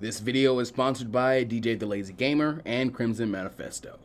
This video is sponsored by DJ The Lazy Gamer and Crimson Manifesto.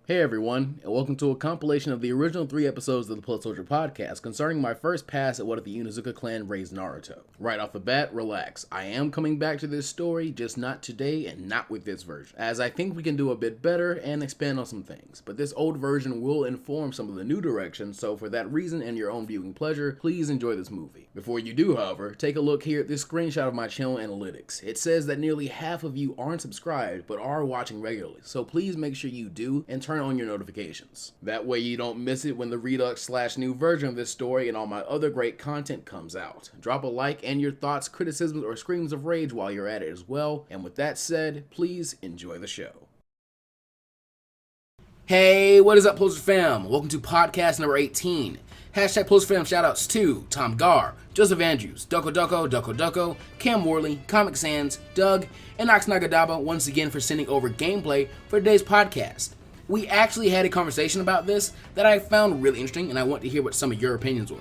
Hey everyone, and welcome to a compilation of the original 3 episodes of the Plus Soldier podcast concerning my first pass at what if the Inuzuka clan raised Naruto. Right off the bat, relax. I am coming back to this story, just not today and not with this version, as I think we can do a bit better and expand on some things. But this old version will inform some of the new directions, so for that reason and your own viewing pleasure, please enjoy this movie. Before you do, however, take a look here at this screenshot of my channel analytics. It says that nearly half of you aren't subscribed but are watching regularly, so please make sure you do and turn on your notifications. That way you don't miss it when the redux/new version of this story and all my other great content comes out. Drop a like and your thoughts, criticisms, or screams of rage while you're at it as well. And with that said, please enjoy the show. Hey, what is up, Poster Fam? Welcome to podcast number 18. Hashtag Poster Fam shoutouts to Tom Gar, Joseph Andrews, Doko, Cam Worley, Comic Sans, Doug, and Ox Nagadaba once again for sending over gameplay for today's podcast. We actually had a conversation about this that I found really interesting, and I want to hear what some of your opinions were.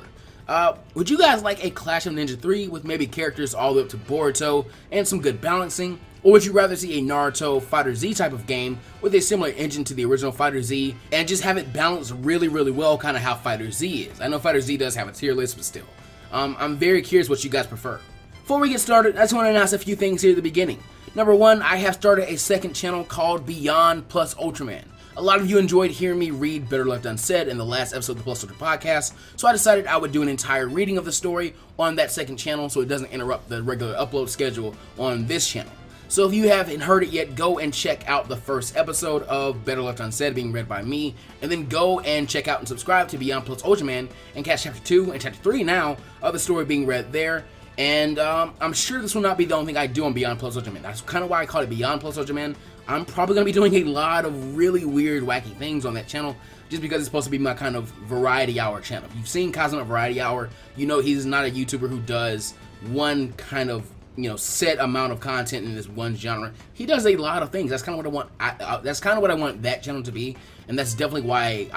Would you guys like a Clash of Ninja 3 with maybe characters all the way up to Boruto and some good balancing? Or would you rather see a Naruto Fighter Z type of game with a similar engine to the original Fighter Z and just have it balanced really well, kind of how Fighter Z is? I know Fighter Z does have a tier list, but still. I'm very curious what you guys prefer. Before we get started, I just want to announce a few things here at the beginning. Number one, I have started a second channel called Beyond Plus Ultraman. A lot of you enjoyed hearing me read Better Left Unsaid in the last episode of the Plus Soldier podcast, so I decided I would do an entire reading of the story on that second channel so it doesn't interrupt the regular upload schedule on this channel. So if you haven't heard it yet, go and check out the first episode of Better Left Unsaid being read by me, and then go and check out and subscribe to Beyond Plus Ultraman and catch Chapter 2 and Chapter 3 now of the story being read there. And I'm sure this will not be the only thing I do on Beyond Plus Ultraman. That's kind of why I call it Beyond Plus Ultraman. I'm probably going to be doing a lot of really weird, wacky things on that channel just because it's supposed to be my kind of variety hour channel. If you've seen Cosmo Variety Hour, you know he's not a YouTuber who does one kind of, set amount of content in this one genre. He does a lot of things. That's kind of what I want. That's kind of what I want that channel to be, and that's definitely why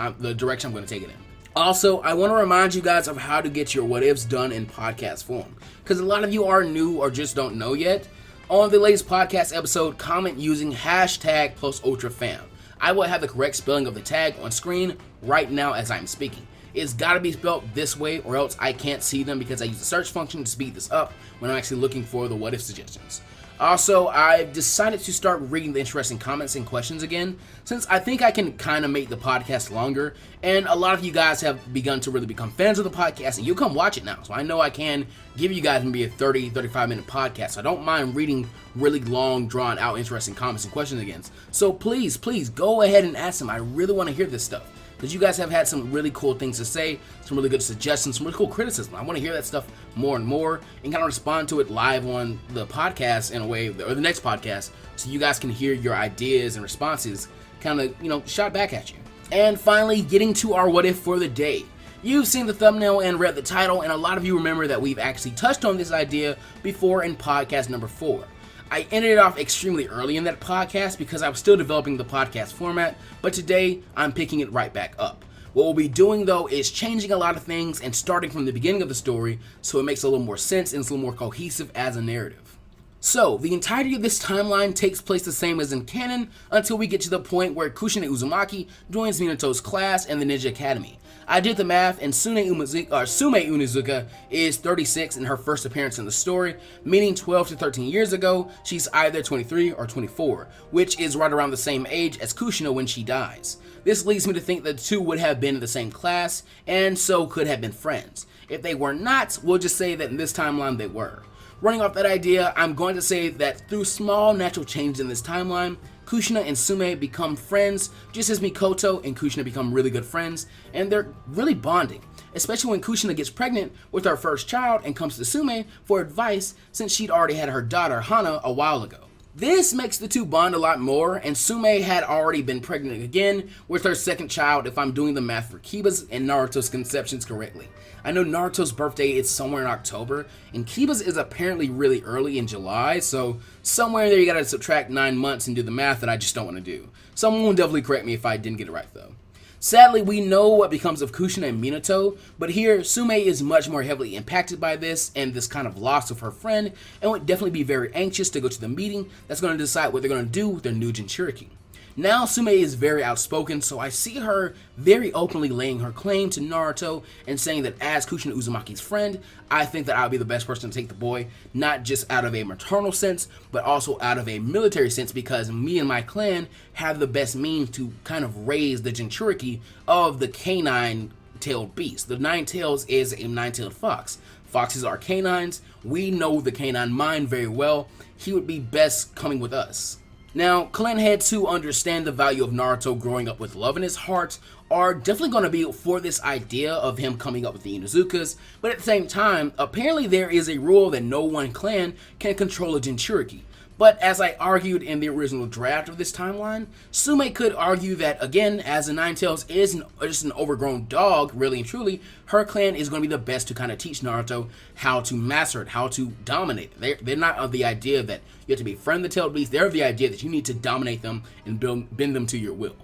I'm the direction I'm going to take it in. Also, I want to remind you guys of how to get your what ifs done in podcast form, because a lot of you are new or just don't know yet. On the latest podcast episode, comment using hashtag #PlusUltraFam. I will have the correct spelling of the tag on screen right now as I'm speaking. It's got to be spelled this way or else I can't see them because I use the search function to speed this up when I'm actually looking for the what if suggestions. Also, I've decided to start reading the interesting comments and questions again, since I think I can kind of make the podcast longer, and a lot of you guys have begun to really become fans of the podcast, and you'll come watch it now, so I know I can give you guys maybe a 30-35 minute podcast, so I don't mind reading really long, drawn out, interesting comments and questions again. So please go ahead and ask them. I really want to hear this stuff, because you guys have had some really cool things to say, some really good suggestions, some really cool criticism. I want to hear that stuff more and more and kind of respond to it live on the podcast in a way, or the next podcast, so you guys can hear your ideas and responses kind of, shot back at you. And finally, getting to our what if for the day. You've seen the thumbnail and read the title, and a lot of you remember that we've actually touched on this idea before in podcast number 4. I ended it off extremely early in that podcast because I was still developing the podcast format, but today I'm picking it right back up. What we'll be doing though is changing a lot of things and starting from the beginning of the story so it makes a little more sense and it's a little more cohesive as a narrative. So, the entirety of this timeline takes place the same as in canon until we get to the point where Kushina Uzumaki joins Minato's class and the Ninja Academy. I did the math, and Sumei Inuzuka is 36 in her first appearance in the story, meaning 12 to 13 years ago, she's either 23 or 24, which is right around the same age as Kushina when she dies. This leads me to think that the two would have been in the same class, and so could have been friends. If they were not, we'll just say that in this timeline they were. Running off that idea, I'm going to say that through small natural changes in this timeline, Kushina and Sumei become friends, just as Mikoto and Kushina become really good friends, and they're really bonding, especially when Kushina gets pregnant with her first child and comes to Sumei for advice since she'd already had her daughter Hana a while ago. This makes the two bond a lot more, and Sumei had already been pregnant again with her second child if I'm doing the math for Kiba's and Naruto's conceptions correctly. I know Naruto's birthday is somewhere in October, and Kiba's is apparently really early in July, so somewhere in there you gotta subtract 9 months and do the math that I just don't want to do. Someone will definitely correct me if I didn't get it right though. Sadly, we know what becomes of Kushina and Minato, but here, Sumei is much more heavily impacted by this and this kind of loss of her friend, and would definitely be very anxious to go to the meeting that's going to decide what they're going to do with their new Jinchuriki. Now, Sumei is very outspoken, so I see her very openly laying her claim to Naruto and saying that as Kushina Uzumaki's friend, I think that I would be the best person to take the boy, not just out of a maternal sense, but also out of a military sense, because me and my clan have the best means to kind of raise the Jinchuriki of the canine-tailed beast. The Nine Tails is a nine-tailed fox. Foxes are canines. We know the canine mind very well. He would be best coming with us. Now, clan heads who understand the value of Naruto growing up with love in his heart are definitely going to be for this idea of him coming up with the Inuzukas, but at the same time, apparently there is a rule that no one clan can control a Jinchuriki. But as I argued in the original draft of this timeline, Sumei could argue that, again, as the Ninetales is just an overgrown dog, really and truly, her clan is going to be the best to kind of teach Naruto how to master it, how to dominate it. They're not of the idea that you have to befriend the tailed beast. They're of the idea that you need to dominate them and bend them to your will.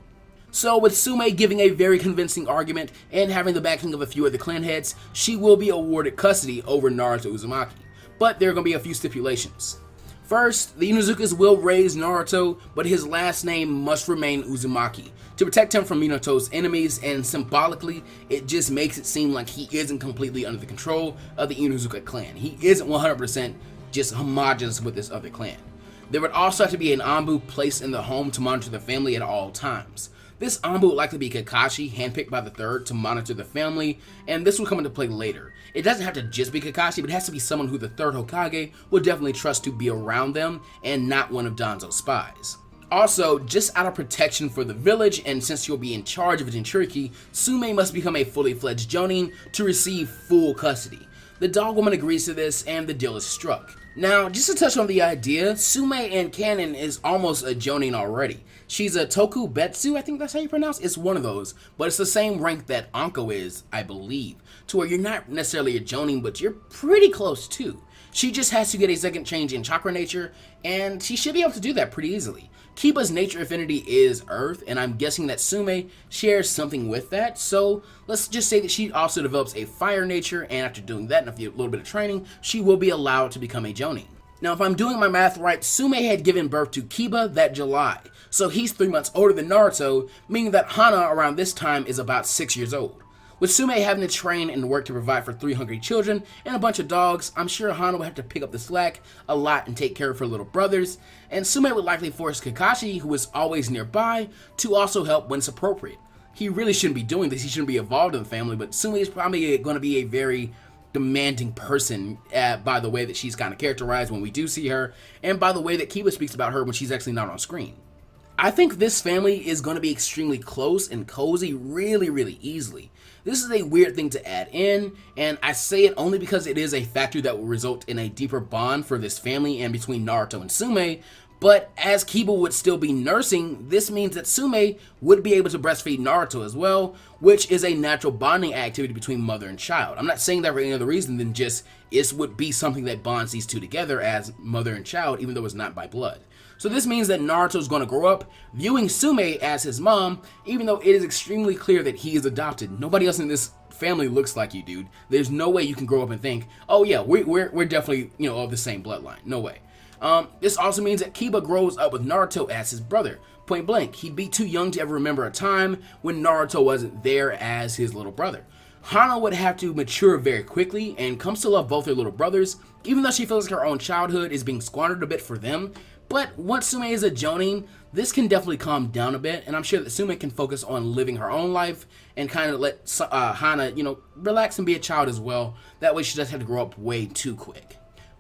So with Sumei giving a very convincing argument and having the backing of a few of the clan heads, she will be awarded custody over Naruto Uzumaki. But there are going to be a few stipulations. First, the Inuzukas will raise Naruto, but his last name must remain Uzumaki to protect him from Minato's enemies, and symbolically, it just makes it seem like he isn't completely under the control of the Inuzuka clan. He isn't 100% just homogenous with this other clan. There would also have to be an Anbu placed in the home to monitor the family at all times. This Anbu would likely be Kakashi, handpicked by the third to monitor the family, and this will come into play later. It doesn't have to just be Kakashi, but it has to be someone who the third Hokage will definitely trust to be around them and not one of Danzo's spies. Also, just out of protection for the village, and since you'll be in charge of a Jinchuriki, Sumei must become a fully fledged Jonin to receive full custody. The dog woman agrees to this, and the deal is struck. Now, just to touch on the idea, Sumei in canon is almost a Jonin already. She's a Tokubetsu, I think that's how you pronounce it. It's one of those, but it's the same rank that Anko is, I believe, to where you're not necessarily a Jonin, but you're pretty close too. She just has to get a second change in chakra nature, and she should be able to do that pretty easily. Kiba's nature affinity is Earth, and I'm guessing that Sumei shares something with that, so let's just say that she also develops a fire nature, and after doing that and a little bit of training, she will be allowed to become a Jonin. Now, if I'm doing my math right, Sumei had given birth to Kiba that July, so he's 3 months older than Naruto, meaning that Hana around this time is about 6 years old. With Sumei having to train and work to provide for 3 hungry children and a bunch of dogs, I'm sure Hana would have to pick up the slack a lot and take care of her little brothers, and Sumei would likely force Kakashi, who is always nearby, to also help when it's appropriate. He really shouldn't be doing this, he shouldn't be involved in the family, but Sumei is probably going to be a very demanding person by the way that she's kind of characterized when we do see her, and by the way that Kiba speaks about her when she's actually not on screen. I think this family is going to be extremely close and cozy really easily. This is a weird thing to add in, and I say it only because it is a factor that will result in a deeper bond for this family and between Naruto and Sumei, but as Kiba would still be nursing, this means that Sumei would be able to breastfeed Naruto as well, which is a natural bonding activity between mother and child. I'm not saying that for any other reason than just it would be something that bonds these two together as mother and child, even though it's not by blood. So this means that Naruto is going to grow up viewing Sumei as his mom, even though it is extremely clear that he is adopted. Nobody else in this family looks like you, dude. There's no way you can grow up and think, oh yeah, we're definitely, of the same bloodline. No way. This also means that Kiba grows up with Naruto as his brother. Point blank, he'd be too young to ever remember a time when Naruto wasn't there as his little brother. Hana would have to mature very quickly and comes to love both her little brothers, even though she feels like her own childhood is being squandered a bit for them. But once Sumei is a Jonin, this can definitely calm down a bit, and I'm sure that Sumei can focus on living her own life and kind of let Hana, relax and be a child as well. That way she doesn't have to grow up way too quick.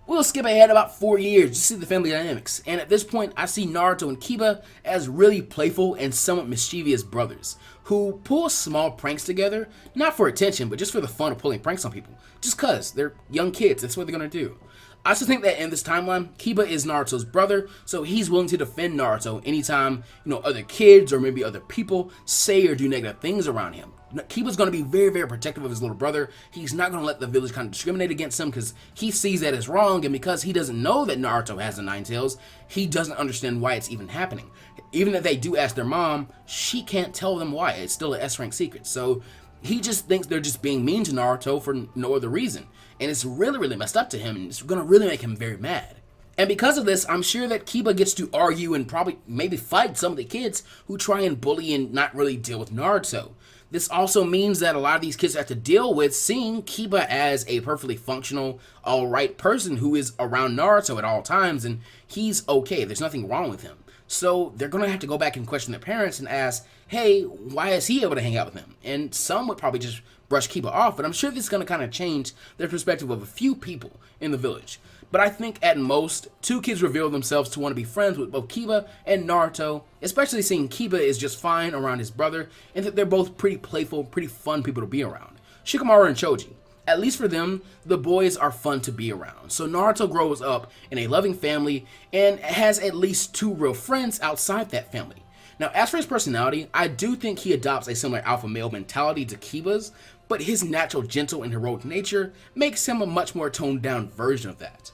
We'll skip ahead about 4 years to see the family dynamics, and at this point I see Naruto and Kiba as really playful and somewhat mischievous brothers, who pull small pranks together, not for attention, but just for the fun of pulling pranks on people, just cause they're young kids, that's what they're gonna do. I also think that in this timeline, Kiba is Naruto's brother, so he's willing to defend Naruto anytime, other kids or maybe other people say or do negative things around him. Kiba's going to be very, very protective of his little brother. He's not going to let the village kind of discriminate against him because he sees that as wrong, and because he doesn't know that Naruto has the Nine Tails, he doesn't understand why it's even happening. Even if they do ask their mom, she can't tell them why. It's still an S-rank secret. So he just thinks they're just being mean to Naruto for no other reason. And it's really, really messed up to him, and it's going to really make him very mad. And because of this, I'm sure that Kiba gets to argue and probably maybe fight some of the kids who try and bully and not really deal with Naruto. This also means that a lot of these kids have to deal with seeing Kiba as a perfectly functional, alright person who is around Naruto at all times, and he's okay. There's nothing wrong with him. So they're going to have to go back and question their parents and ask, hey, why is he able to hang out with him? And some would probably just brush Kiba off, but I'm sure this is going to kind of change their perspective of a few people in the village. But I think at most, 2 kids reveal themselves to want to be friends with both Kiba and Naruto, especially seeing Kiba is just fine around his brother, and that they're both pretty playful, pretty fun people to be around. Shikamaru and Choji. At least for them, the boys are fun to be around. So Naruto grows up in a loving family and has at least 2 real friends outside that family. Now, as for his personality, I do think he adopts a similar alpha male mentality to Kiba's, but his natural gentle and heroic nature makes him a much more toned down version of that.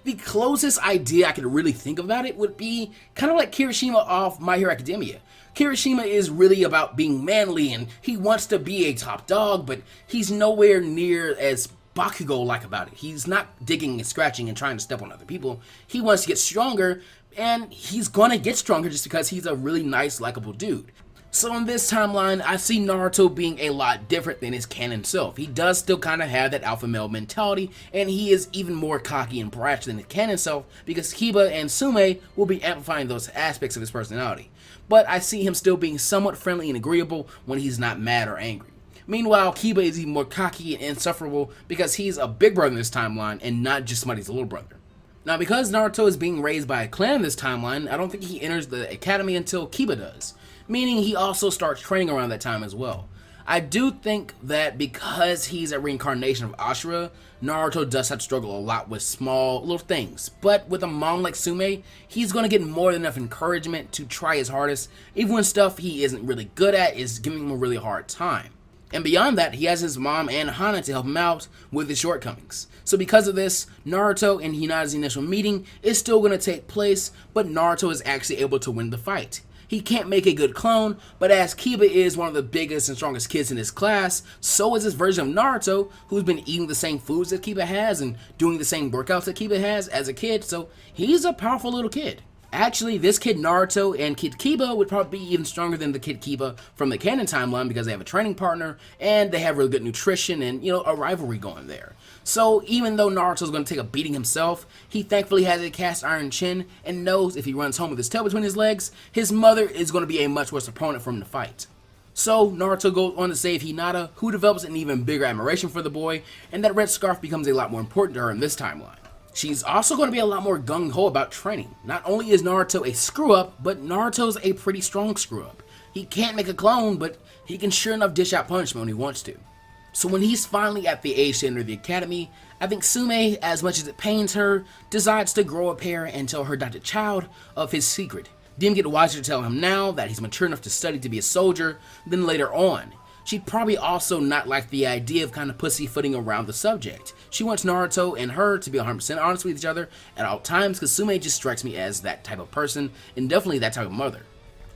The closest idea I could really think about it would be kind of like Kirishima off My Hero Academia. Kirishima is really about being manly and he wants to be a top dog, but he's nowhere near as Bakugo-like about it. He's not digging and scratching and trying to step on other people. He wants to get stronger, and he's gonna get stronger just because he's a really nice, likable dude. So in this timeline, I see Naruto being a lot different than his canon self. He does still kind of have that alpha male mentality, and he is even more cocky and brash than the canon self because Kiba and Sumei will be amplifying those aspects of his personality. But I see him still being somewhat friendly and agreeable when he's not mad or angry. Meanwhile, Kiba is even more cocky and insufferable because he's a big brother in this timeline and not just somebody's little brother. Now, because Naruto is being raised by a clan in this timeline, I don't think he enters the academy until Kiba does, meaning he also starts training around that time as well. I do think that because he's a reincarnation of Ashura, Naruto does have to struggle a lot with small little things, but with a mom like Sumei, he's going to get more than enough encouragement to try his hardest, even when stuff he isn't really good at is giving him a really hard time. And beyond that, he has his mom and Hana to help him out with his shortcomings. So because of this, Naruto and Hinata's initial meeting is still going to take place, but Naruto is actually able to win the fight. He can't make a good clone, but as Kiba is one of the biggest and strongest kids in his class, so is this version of Naruto, who's been eating the same foods that Kiba has and doing the same workouts that Kiba has as a kid, so he's a powerful little kid. Actually, this kid Naruto and Kid Kiba would probably be even stronger than the Kid Kiba from the canon timeline because they have a training partner and they have really good nutrition and, a rivalry going there. So even though Naruto's going to take a beating himself, he thankfully has a cast iron chin and knows if he runs home with his tail between his legs, his mother is going to be a much worse opponent for him to fight. So Naruto goes on to save Hinata, who develops an even bigger admiration for the boy, and that red scarf becomes a lot more important to her in this timeline. She's also going to be a lot more gung-ho about training. Not only is Naruto a screw-up, but Naruto's a pretty strong screw-up. He can't make a clone, but he can sure enough dish out punishment when he wants to. So when he's finally at the age to enter the academy, I think Sumei, as much as it pains her, decides to grow a pair and tell her adopted child of his secret. Didn't get wiser to tell him now that he's mature enough to study to be a soldier than later on. She'd probably also not like the idea of kind of pussyfooting around the subject. She wants Naruto and her to be 100% honest with each other at all times because Sumei just strikes me as that type of person and definitely that type of mother.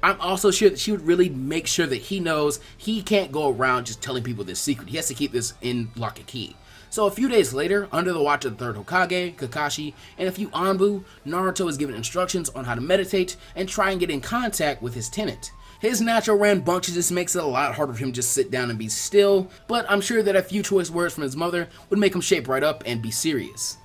I'm also sure that she would really make sure that he knows he can't go around just telling people this secret. He has to keep this in lock and key. So a few days later, under the watch of the third Hokage, Kakashi, and a few Anbu, Naruto is given instructions on how to meditate and try and get in contact with his tenant. His natural rambunctiousness makes it a lot harder for him to just sit down and be still, but I'm sure that a few choice words from his mother would make him shape right up and be serious.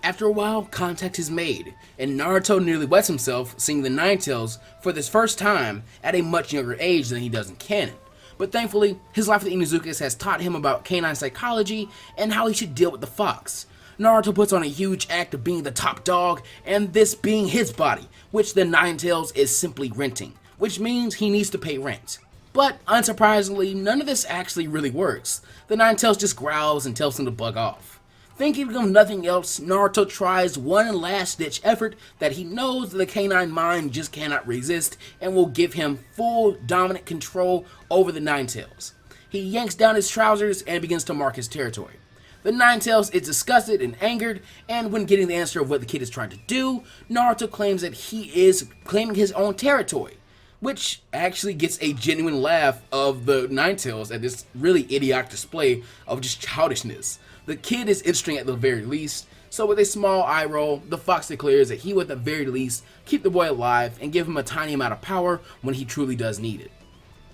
After a while, contact is made, and Naruto nearly wets himself seeing the Nine Tails for this first time at a much younger age than he does in canon. But thankfully, his life with the Inuzukas has taught him about canine psychology and how he should deal with the fox. Naruto puts on a huge act of being the top dog, and this being his body, which the Nine Tails is simply renting, which means he needs to pay rent. But unsurprisingly, none of this actually really works. The Nine Tails just growls and tells him to bug off. Thinking of nothing else, Naruto tries one last-ditch effort that he knows the canine mind just cannot resist and will give him full dominant control over the Nine Tails. He yanks down his trousers and begins to mark his territory. The Ninetales is disgusted and angered, and when getting the answer of what the kid is trying to do, Naruto claims that he is claiming his own territory, which actually gets a genuine laugh of the Ninetales at this really idiotic display of just childishness. The kid is interesting at the very least, so with a small eye roll, the fox declares that he would at the very least keep the boy alive and give him a tiny amount of power when he truly does need it.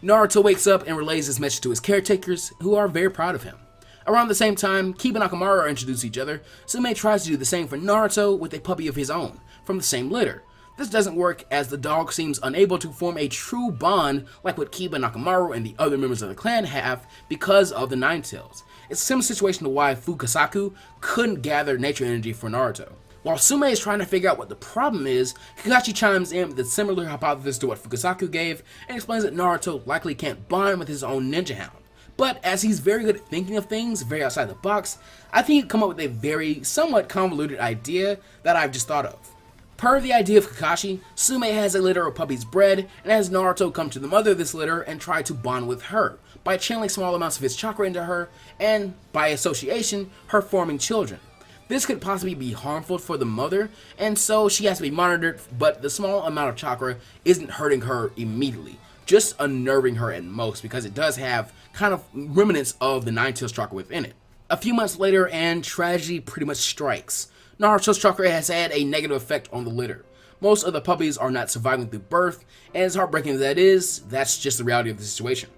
Naruto wakes up and relays this message to his caretakers, who are very proud of him. Around the same time, Kiba and Shikamaru are introduced to each other. Sumei tries to do the same for Naruto with a puppy of his own, from the same litter. This doesn't work as the dog seems unable to form a true bond like what Kiba and Shikamaru and the other members of the clan have because of the Ninetales. It's a similar situation to why Fukasaku couldn't gather nature energy for Naruto. While Sumei is trying to figure out what the problem is, Kakashi chimes in with a similar hypothesis to what Fukasaku gave and explains that Naruto likely can't bond with his own ninja hound. But as he's very good at thinking of things very outside the box, I think he'd come up with a very somewhat convoluted idea that I've just thought of. Per the idea of Kakashi, Sumei has a litter of puppies bred and has Naruto come to the mother of this litter and try to bond with her by channeling small amounts of his chakra into her and, by association, her forming children. This could possibly be harmful for the mother, and so she has to be monitored, but the small amount of chakra isn't hurting her immediately, just unnerving her at most because it does have kind of remnants of the Ninetales chakra within it. A few months later, and tragedy pretty much strikes. Naruto's chakra has had a negative effect on the litter. Most of the puppies are not surviving through birth, and as heartbreaking as that is, that's just the reality of the situation.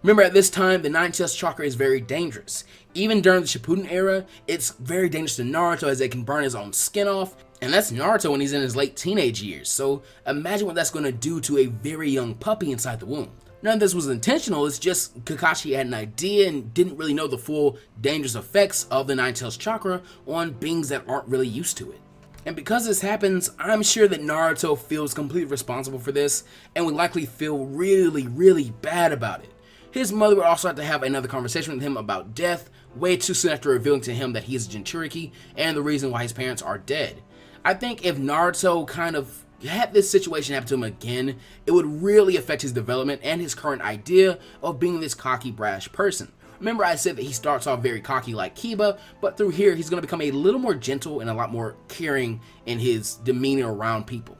Remember, at this time, the Ninetales chakra is very dangerous. Even during the Shippuden era, it's very dangerous to Naruto as it can burn his own skin off, and that's Naruto when he's in his late teenage years, so imagine what that's going to do to a very young puppy inside the womb. None of this was intentional, it's just Kakashi had an idea and didn't really know the full dangerous effects of the Ninetales chakra on beings that aren't really used to it. And because this happens, I'm sure that Naruto feels completely responsible for this and would likely feel really bad about it. His mother would also have to have another conversation with him about death way too soon after revealing to him that he is a Jinchuriki and the reason why his parents are dead. I think if Naruto kind of had this situation happen to him again, it would really affect his development and his current idea of being this cocky, brash person. Remember, I said that he starts off very cocky like Kiba, but through here he's going to become a little more gentle and a lot more caring in his demeanor around people.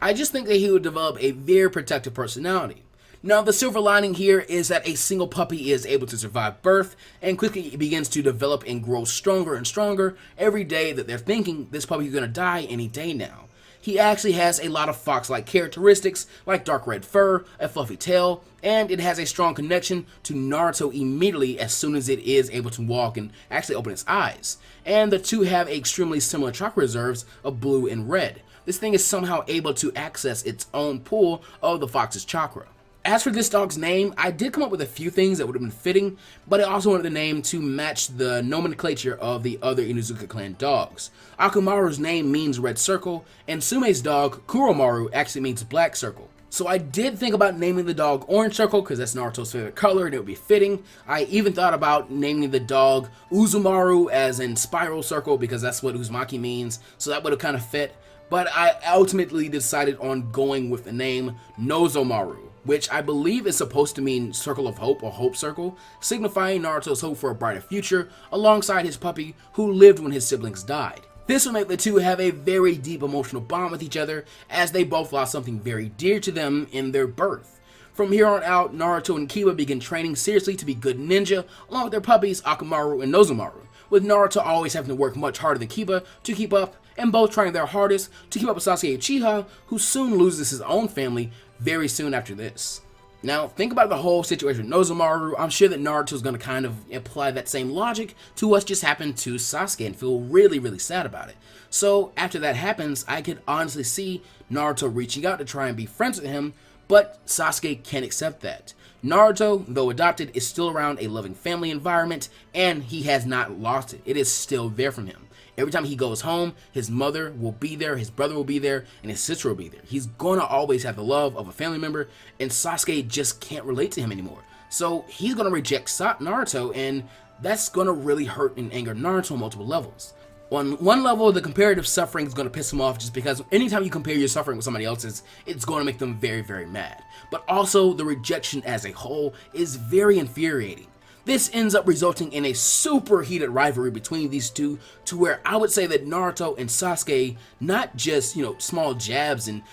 I just think that he would develop a very protective personality. Now, the silver lining here is that a single puppy is able to survive birth and quickly begins to develop and grow stronger and stronger every day that they're thinking this puppy is going to die any day now. He actually has a lot of fox-like characteristics like dark red fur, a fluffy tail, and it has a strong connection to Naruto immediately as soon as it is able to walk and actually open its eyes. And the two have extremely similar chakra reserves of blue and red. This thing is somehow able to access its own pool of the fox's chakra. As for this dog's name, I did come up with a few things that would have been fitting, but I also wanted the name to match the nomenclature of the other Inuzuka clan dogs. Akamaru's name means red circle, and Sumei's dog, Kuromaru, actually means black circle. So I did think about naming the dog Orange Circle because that's Naruto's favorite color and it would be fitting. I even thought about naming the dog Uzumaru as in Spiral Circle because that's what Uzumaki means, so that would have kind of fit. But I ultimately decided on going with the name Nozomaru, which I believe is supposed to mean Circle of Hope or Hope Circle, signifying Naruto's hope for a brighter future alongside his puppy who lived when his siblings died. This will make the two have a very deep emotional bond with each other as they both lost something very dear to them in their birth. From here on out, Naruto and Kiba begin training seriously to be good ninja along with their puppies Akamaru and Nozomaru, with Naruto always having to work much harder than Kiba to keep up, and both trying their hardest to keep up with Sasuke Uchiha, who soon loses his own family very soon after this. Now, think about the whole situation with Nozomaru. I'm sure that Naruto's going to kind of apply that same logic to what just happened to Sasuke and feel really sad about it. So, after that happens, I could honestly see Naruto reaching out to try and be friends with him, but Sasuke can't accept that. Naruto, though adopted, is still around a loving family environment, and he has not lost it. It is still there from him. Every time he goes home, his mother will be there, his brother will be there, and his sister will be there. He's gonna always have the love of a family member, and Sasuke just can't relate to him anymore. So he's gonna reject Naruto, and that's gonna really hurt and anger Naruto on multiple levels. On one level, the comparative suffering is going to piss him off just because anytime you compare your suffering with somebody else's, it's going to make them very mad. But also, the rejection as a whole is very infuriating. This ends up resulting in a super heated rivalry between these two, to where I would say that Naruto and Sasuke, not just, small jabs and,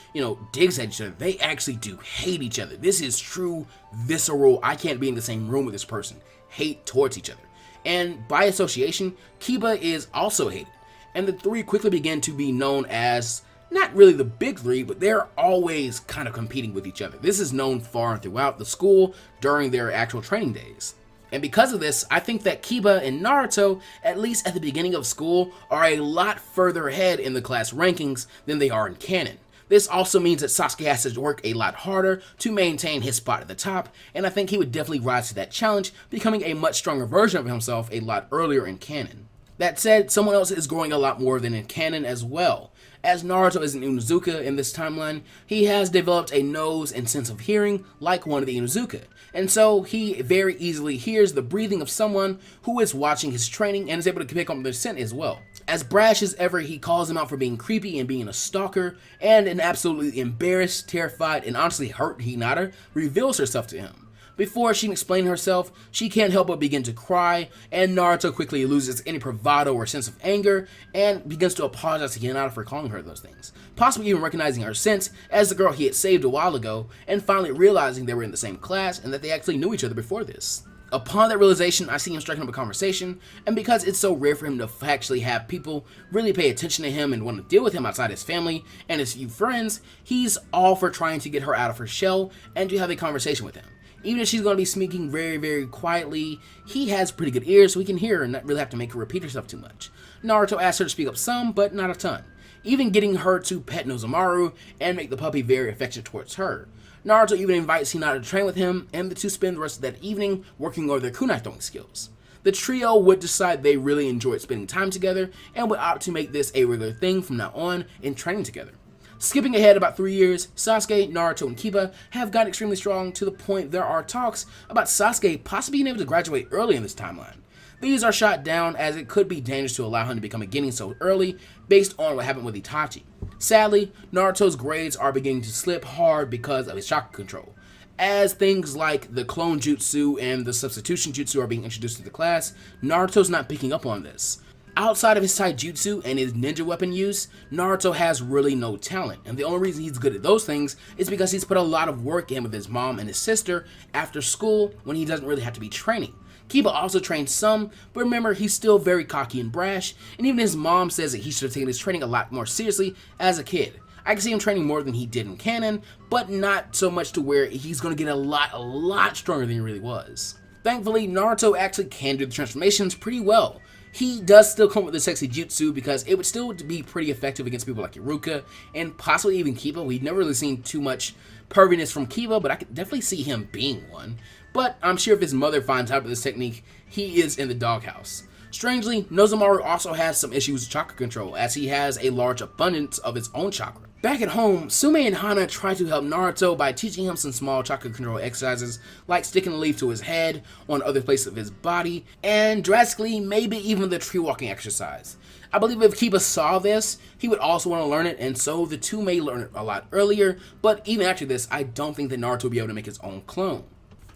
digs at each other, they actually do hate each other. This is true, visceral, I can't be in the same room with this person, hate towards each other. And by association, Kiba is also hated. And the three quickly begin to be known as, not really the big three, but they're always kind of competing with each other. This is known far and throughout the school during their actual training days. And because of this, I think that Kiba and Naruto, at least at the beginning of school, are a lot further ahead in the class rankings than they are in canon. This also means that Sasuke has to work a lot harder to maintain his spot at the top, and I think he would definitely rise to that challenge, becoming a much stronger version of himself a lot earlier in canon. That said, someone else is growing a lot more than in canon as well. As Naruto is an Inuzuka in this timeline, he has developed a nose and sense of hearing like one of the Inuzuka, and so he very easily hears the breathing of someone who is watching his training and is able to pick up their scent as well. As brash as ever, he calls him out for being creepy and being a stalker, and an absolutely embarrassed, terrified, and honestly hurt Hinata reveals herself to him. Before she can explain herself, she can't help but begin to cry, and Naruto quickly loses any bravado or sense of anger, and begins to apologize to Hinata for calling her those things, possibly even recognizing her scent as the girl he had saved a while ago, and finally realizing they were in the same class and that they actually knew each other before this. Upon that realization, I see him striking up a conversation, and because it's so rare for him to actually have people really pay attention to him and want to deal with him outside his family and his few friends, he's all for trying to get her out of her shell and to have a conversation with him. Even if she's going to be speaking very, very quietly, he has pretty good ears so he can hear her and not really have to make her repeat herself too much. Naruto asks her to speak up some, but not a ton, even getting her to pet Nozomaru and make the puppy very affectionate towards her. Naruto even invites Hinata to train with him, and the two spend the rest of that evening working over their kunai throwing skills. The trio would decide they really enjoyed spending time together and would opt to make this a regular thing from now on in training together. Skipping ahead about 3 years, Sasuke, Naruto, and Kiba have gotten extremely strong to the point there are talks about Sasuke possibly being able to graduate early in this timeline. These are shot down as it could be dangerous to allow him to become a genin so early based on what happened with Itachi. Sadly, Naruto's grades are beginning to slip hard because of his chakra control. As things like the clone jutsu and the substitution jutsu are being introduced to the class, Naruto's not picking up on this. Outside of his taijutsu and his ninja weapon use, Naruto has really no talent, and the only reason he's good at those things is because he's put a lot of work in with his mom and his sister after school when he doesn't really have to be training. Kiba also trains some, but remember, he's still very cocky and brash, and even his mom says that he should have taken his training a lot more seriously as a kid. I can see him training more than he did in canon, but not so much to where he's going to get a lot stronger than he really was. Thankfully, Naruto actually can do the transformations pretty well. He does still come with the sexy jutsu because it would still be pretty effective against people like Iruka and possibly even Kiba. We've never really seen too much perviness from Kiba, but I could definitely see him being one. But I'm sure if his mother finds out about this technique, he is in the doghouse. Strangely, Nozomaru also has some issues with chakra control, as he has a large abundance of his own chakra. Back at home, Sumei and Hana try to help Naruto by teaching him some small chakra control exercises, like sticking a leaf to his head, on other places of his body, and drastically, maybe even the tree walking exercise. I believe if Kiba saw this, he would also want to learn it, and so the two may learn it a lot earlier, but even after this, I don't think that Naruto will be able to make his own clone.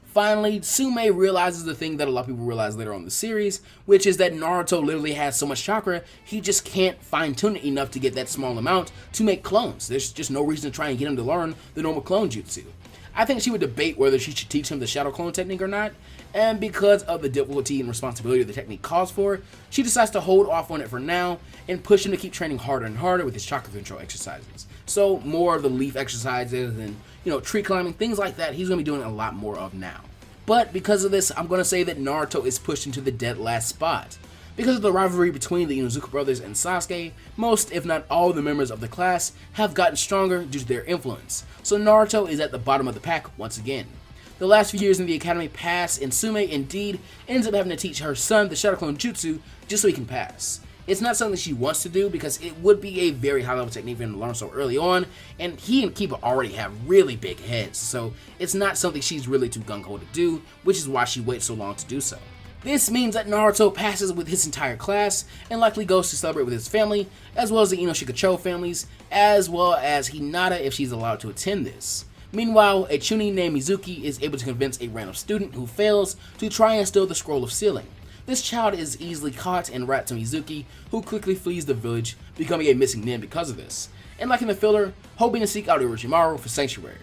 Finally, Sumei realizes the thing that a lot of people realize later on in the series, which is that Naruto literally has so much chakra, he just can't fine-tune it enough to get that small amount to make clones. There's just no reason to try and get him to learn the normal clone jutsu. I think she would debate whether she should teach him the shadow clone technique or not, and because of the difficulty and responsibility the technique calls for, she decides to hold off on it for now and push him to keep training harder and harder with his chakra control exercises. So more of the leaf exercises and, tree climbing, things like that, he's going to be doing a lot more of now. But because of this, I'm going to say that Naruto is pushed into the dead last spot. Because of the rivalry between the Inuzuka brothers and Sasuke, most, if not all, the members of the class have gotten stronger due to their influence, so Naruto is at the bottom of the pack once again. The last few years in the academy pass, and Sumei indeed ends up having to teach her son the Shadow Clone Jutsu just so he can pass. It's not something she wants to do because it would be a very high level technique for him to learn so early on, and he and Kiba already have really big heads, so it's not something she's really too gung-ho to do, which is why she waits so long to do so. This means that Naruto passes with his entire class and likely goes to celebrate with his family, as well as the Inoshika families, as well as Hinata if she's allowed to attend this. Meanwhile, a Chunin named Mizuki is able to convince a random student who fails to try and steal the scroll of sealing. This child is easily caught and wrapped to Mizuki, who quickly flees the village, becoming a missing nin because of this, and like in the filler, hoping to seek out Orochimaru for sanctuary.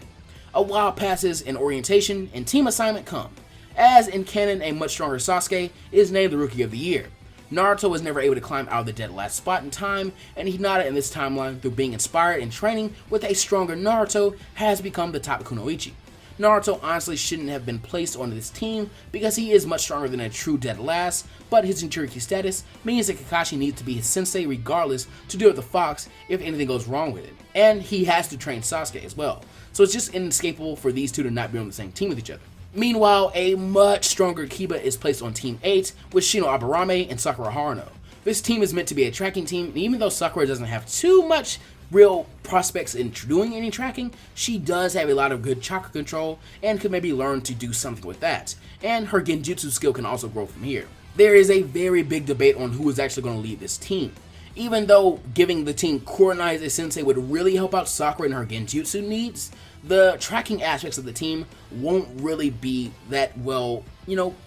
A while passes and orientation and team assignment come. As in canon, a much stronger Sasuke is named the Rookie of the Year. Naruto was never able to climb out of the dead last spot in time, and Hinata in this timeline, through being inspired and training with a stronger Naruto, has become the top kunoichi. Naruto honestly shouldn't have been placed on this team because he is much stronger than a true dead last, but his Jinchuriki status means that Kakashi needs to be his sensei regardless to deal with the fox if anything goes wrong with it, and he has to train Sasuke as well, so it's just inescapable for these two to not be on the same team with each other. Meanwhile, a much stronger Kiba is placed on Team 8 with Shino Aburame and Sakura Haruno. This team is meant to be a tracking team, and even though Sakura doesn't have too much real prospects in doing any tracking, she does have a lot of good chakra control and could maybe learn to do something with that, and her genjutsu skill can also grow from here. There is a very big debate on who is actually going to lead this team. Even though giving the team Kurenai as a sensei would really help out Sakura and her genjutsu needs, the tracking aspects of the team won't really be that well,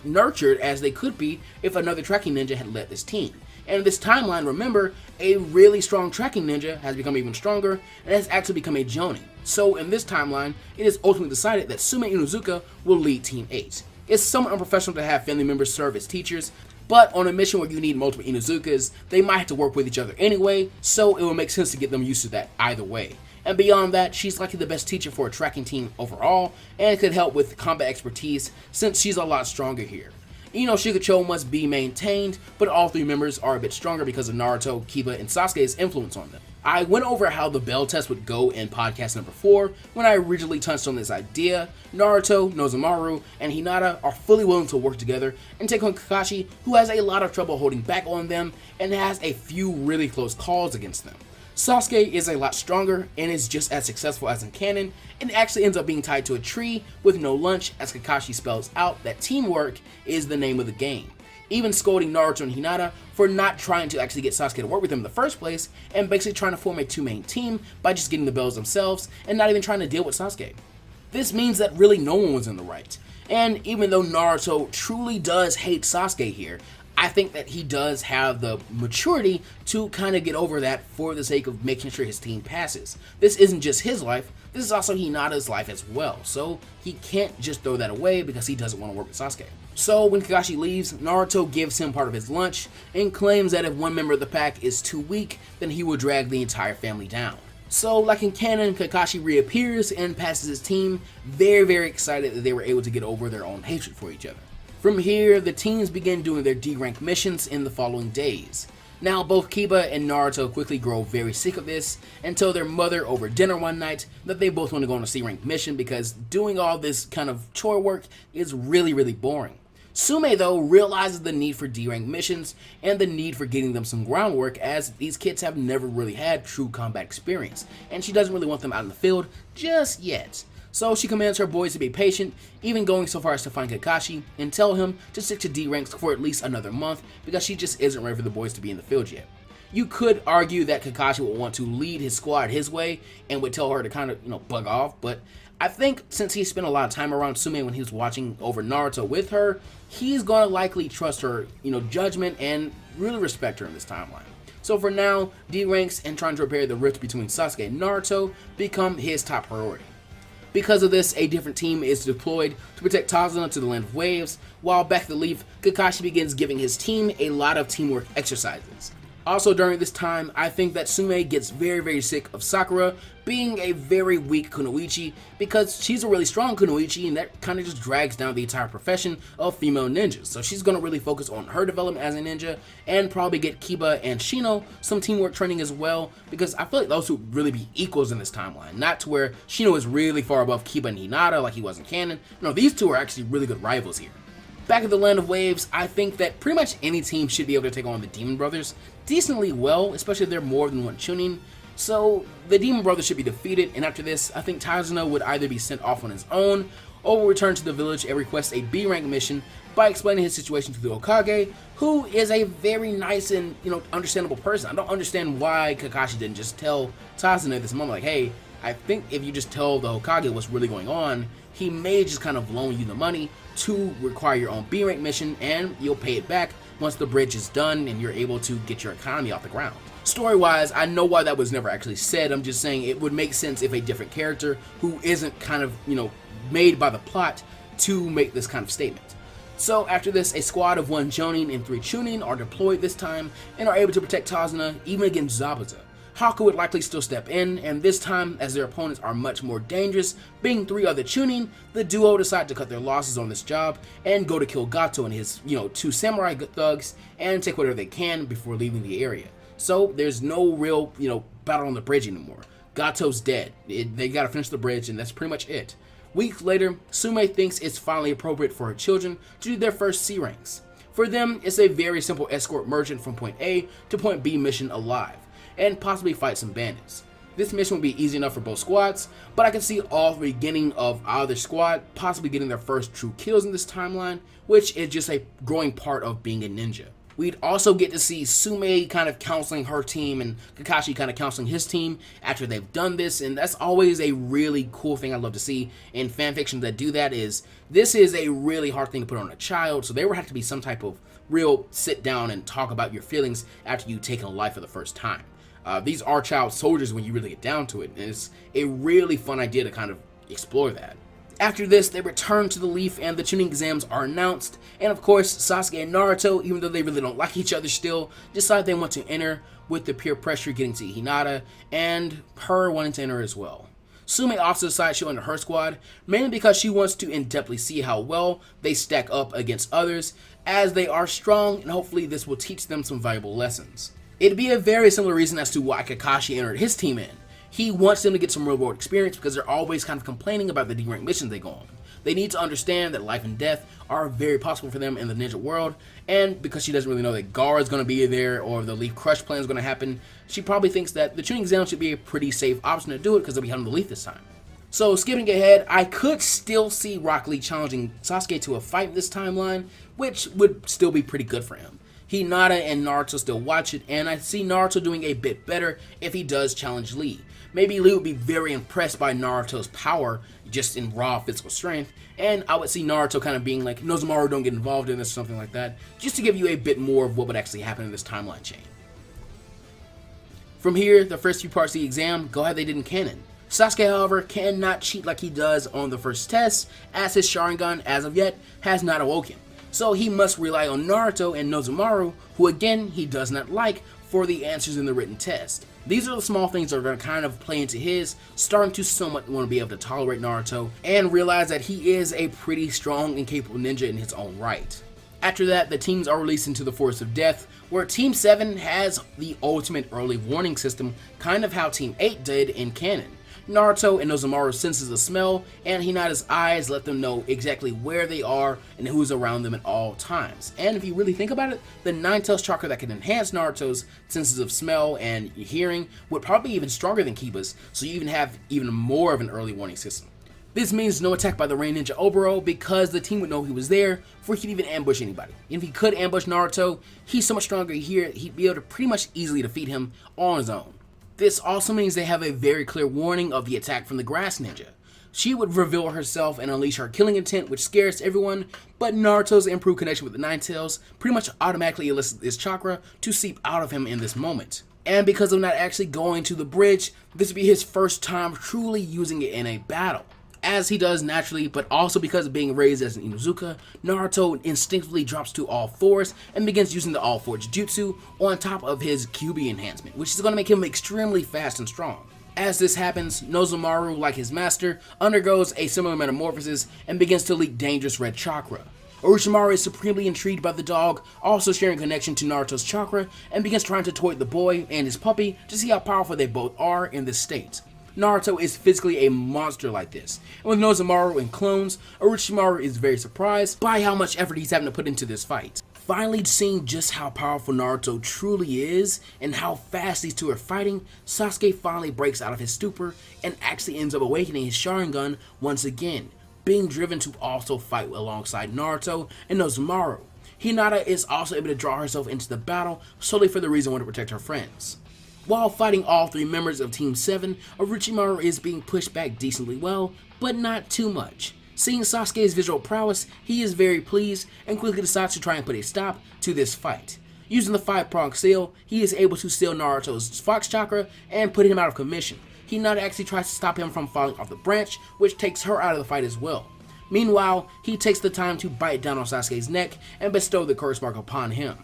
nurtured as they could be if another tracking ninja had led this team. And in this timeline, remember, a really strong tracking ninja has become even stronger and has actually become a Jonin. So in this timeline, it is ultimately decided that Sumei Inuzuka will lead Team 8. It's somewhat unprofessional to have family members serve as teachers, but on a mission where you need multiple Inuzukas, they might have to work with each other anyway, so it will make sense to get them used to that either way. And beyond that, she's likely the best teacher for a tracking team overall, and could help with combat expertise since she's a lot stronger here. Shikacho must be maintained, but all three members are a bit stronger because of Naruto, Kiba, and Sasuke's influence on them. I went over how the bell test would go in podcast number 4 when I originally touched on this idea. Naruto, Nozomaru, and Hinata are fully willing to work together and take on Kakashi, who has a lot of trouble holding back on them and has a few really close calls against them. Sasuke is a lot stronger and is just as successful as in canon, and actually ends up being tied to a tree with no lunch as Kakashi spells out that teamwork is the name of the game, even scolding Naruto and Hinata for not trying to actually get Sasuke to work with him in the first place, and basically trying to form a two-main team by just getting the bells themselves and not even trying to deal with Sasuke. This means that really no one was in the right, and even though Naruto truly does hate Sasuke here, I think that he does have the maturity to kind of get over that for the sake of making sure his team passes. This isn't just his life, this is also Hinata's life as well, so he can't just throw that away because he doesn't want to work with Sasuke. So when Kakashi leaves, Naruto gives him part of his lunch and claims that if one member of the pack is too weak, then he will drag the entire family down. So like in canon, Kakashi reappears and passes his team, very excited that they were able to get over their own hatred for each other. From here, the teams begin doing their D-rank missions in the following days. Now, both Kiba and Naruto quickly grow very sick of this and tell their mother over dinner one night that they both want to go on a C-rank mission because doing all this kind of chore work is really boring. Sumei, though, realizes the need for D-rank missions and the need for getting them some groundwork as these kids have never really had true combat experience, and she doesn't really want them out in the field just yet. So she commands her boys to be patient, even going so far as to find Kakashi and tell him to stick to D ranks for at least another month because she just isn't ready for the boys to be in the field yet. You could argue that Kakashi would want to lead his squad his way and would tell her to kind of, bug off, but I think since he spent a lot of time around Sumei when he was watching over Naruto with her, he's gonna likely trust her, judgment and really respect her in this timeline. So for now, D ranks and trying to repair the rift between Sasuke and Naruto become his top priority. Because of this, a different team is deployed to protect Tazuna to the Land of Waves, while back at the Leaf, Kakashi begins giving his team a lot of teamwork exercises. Also during this time, I think that Sumei gets very sick of Sakura being a very weak kunoichi because she's a really strong kunoichi and that kind of just drags down the entire profession of female ninjas. So she's going to really focus on her development as a ninja and probably get Kiba and Shino some teamwork training as well because I feel like those would really be equals in this timeline. Not to where Shino is really far above Kiba and Hinata like he was in canon. No, these two are actually really good rivals here. Back at the Land of Waves, I think that pretty much any team should be able to take on the Demon Brothers decently well, especially if they're more than one Chunin. So the Demon Brothers should be defeated, and after this, I think Tazuna would either be sent off on his own or will return to the village and request a B-rank mission by explaining his situation to the Hokage, who is a very nice and understandable person. I don't understand why Kakashi didn't just tell Tazuna at this moment, like, hey, I think if you just tell the Hokage what's really going on, he may just kind of loan you the money to require your own B rank mission, and you'll pay it back once the bridge is done and you're able to get your economy off the ground. Story wise, I know why that was never actually said. I'm just saying it would make sense if a different character who isn't kind of, made by the plot to make this kind of statement. So after this, a squad of 1 Jonin and 3 Chunin are deployed this time and are able to protect Tazuna even against Zabuza. Haku would likely still step in, and this time, as their opponents are much more dangerous, being 3 other Chunin, the duo decide to cut their losses on this job and go to kill Gato and his, 2 samurai thugs and take whatever they can before leaving the area. So there's no real, battle on the bridge anymore. Gato's dead. They gotta finish the bridge, and that's pretty much it. Weeks later, Sumei thinks it's finally appropriate for her children to do their first C ranks. For them, it's a very simple escort merchant from point A to point B mission alive, and possibly fight some bandits. This mission will be easy enough for both squads, but I can see all 3 beginning of either squad possibly getting their first true kills in this timeline, which is just a growing part of being a ninja. We'd also get to see Sumei kind of counseling her team and Kakashi kind of counseling his team after they've done this, and that's always a really cool thing I love to see in fanfiction that do that. This is a really hard thing to put on a child, so there would have to be some type of real sit down and talk about your feelings after you've taken a life for the first time. These are child soldiers when you really get down to it, and it's a really fun idea to kind of explore that. After this, they return to the Leaf and the Chunin exams are announced, and of course, Sasuke and Naruto, even though they really don't like each other still, decide they want to enter, with the peer pressure getting to Hinata, and her wanting to enter as well. Sumei also decides she'll enter her squad, mainly because she wants to in-depthly see how well they stack up against others, as they are strong, and hopefully this will teach them some valuable lessons. It'd be a very similar reason as to why Kakashi entered his team in. He wants them to get some real world experience because they're always kind of complaining about the D-rank missions they go on. They need to understand that life and death are very possible for them in the ninja world, and because she doesn't really know that Gaara is going to be there or the Leaf Crush plan is going to happen, she probably thinks that the Chunin exam should be a pretty safe option to do it because they'll be on the Leaf this time. So skipping ahead, I could still see Rock Lee challenging Sasuke to a fight in this timeline, which would still be pretty good for him. Hinata and Naruto still watch it, and I see Naruto doing a bit better if he does challenge Lee. Maybe Lee would be very impressed by Naruto's power, just in raw physical strength, and I would see Naruto kind of being like, Nozomaru, don't get involved in this, or something like that, just to give you a bit more of what would actually happen in this timeline chain. From here, the first few parts of the exam go how they did in canon. Sasuke, however, cannot cheat like he does on the first test, as his Sharingan, as of yet, has not awoken. So he must rely on Naruto and Nozomaru, who again, he does not like, for the answers in the written test. These are the small things that are going to kind of play into his starting to somewhat want to be able to tolerate Naruto and realize that he is a pretty strong and capable ninja in his own right. After that, the teams are released into the Forest of Death, where Team 7 has the ultimate early warning system, kind of how Team 8 did in canon. Naruto and Nozomaru's senses of smell and Hinata's eyes let them know exactly where they are and who's around them at all times. And if you really think about it, the Nine-Tails chakra that can enhance Naruto's senses of smell and hearing would probably be even stronger than Kiba's, so you even have even more of an early warning system. This means no attack by the Rain Ninja Oboro because the team would know he was there before he could even ambush anybody. And if he could ambush Naruto, he's so much stronger here, he'd be able to pretty much easily defeat him on his own. This also means they have a very clear warning of the attack from the Grass Ninja. She would reveal herself and unleash her killing intent, which scares everyone, but Naruto's improved connection with the Nine-Tails pretty much automatically elicits his chakra to seep out of him in this moment. And because of not actually going to the bridge, this would be his first time truly using it in a battle. As he does naturally, but also because of being raised as an Inuzuka, Naruto instinctively drops to all fours and begins using the all four jutsu on top of his QB enhancement, which is going to make him extremely fast and strong. As this happens, Nozomaru, like his master, undergoes a similar metamorphosis and begins to leak dangerous red chakra. Orochimaru is supremely intrigued by the dog, also sharing connection to Naruto's chakra, and begins trying to toy the boy and his puppy to see how powerful they both are in this state. Naruto is physically a monster like this, and with Nozomaru and clones, Orochimaru is very surprised by how much effort he's having to put into this fight. Finally seeing just how powerful Naruto truly is, and how fast these two are fighting, Sasuke finally breaks out of his stupor, and actually ends up awakening his Sharingan once again, being driven to also fight alongside Naruto and Nozomaru. Hinata is also able to draw herself into the battle solely for the reason to protect her friends. While fighting all three members of Team 7, Orochimaru is being pushed back decently well, but not too much. Seeing Sasuke's visual prowess, he is very pleased and quickly decides to try and put a stop to this fight. Using the 5-pronged seal, he is able to seal Naruto's Fox Chakra and put him out of commission. Hinata actually tries to stop him from falling off the branch, which takes her out of the fight as well. Meanwhile, he takes the time to bite down on Sasuke's neck and bestow the curse mark upon him.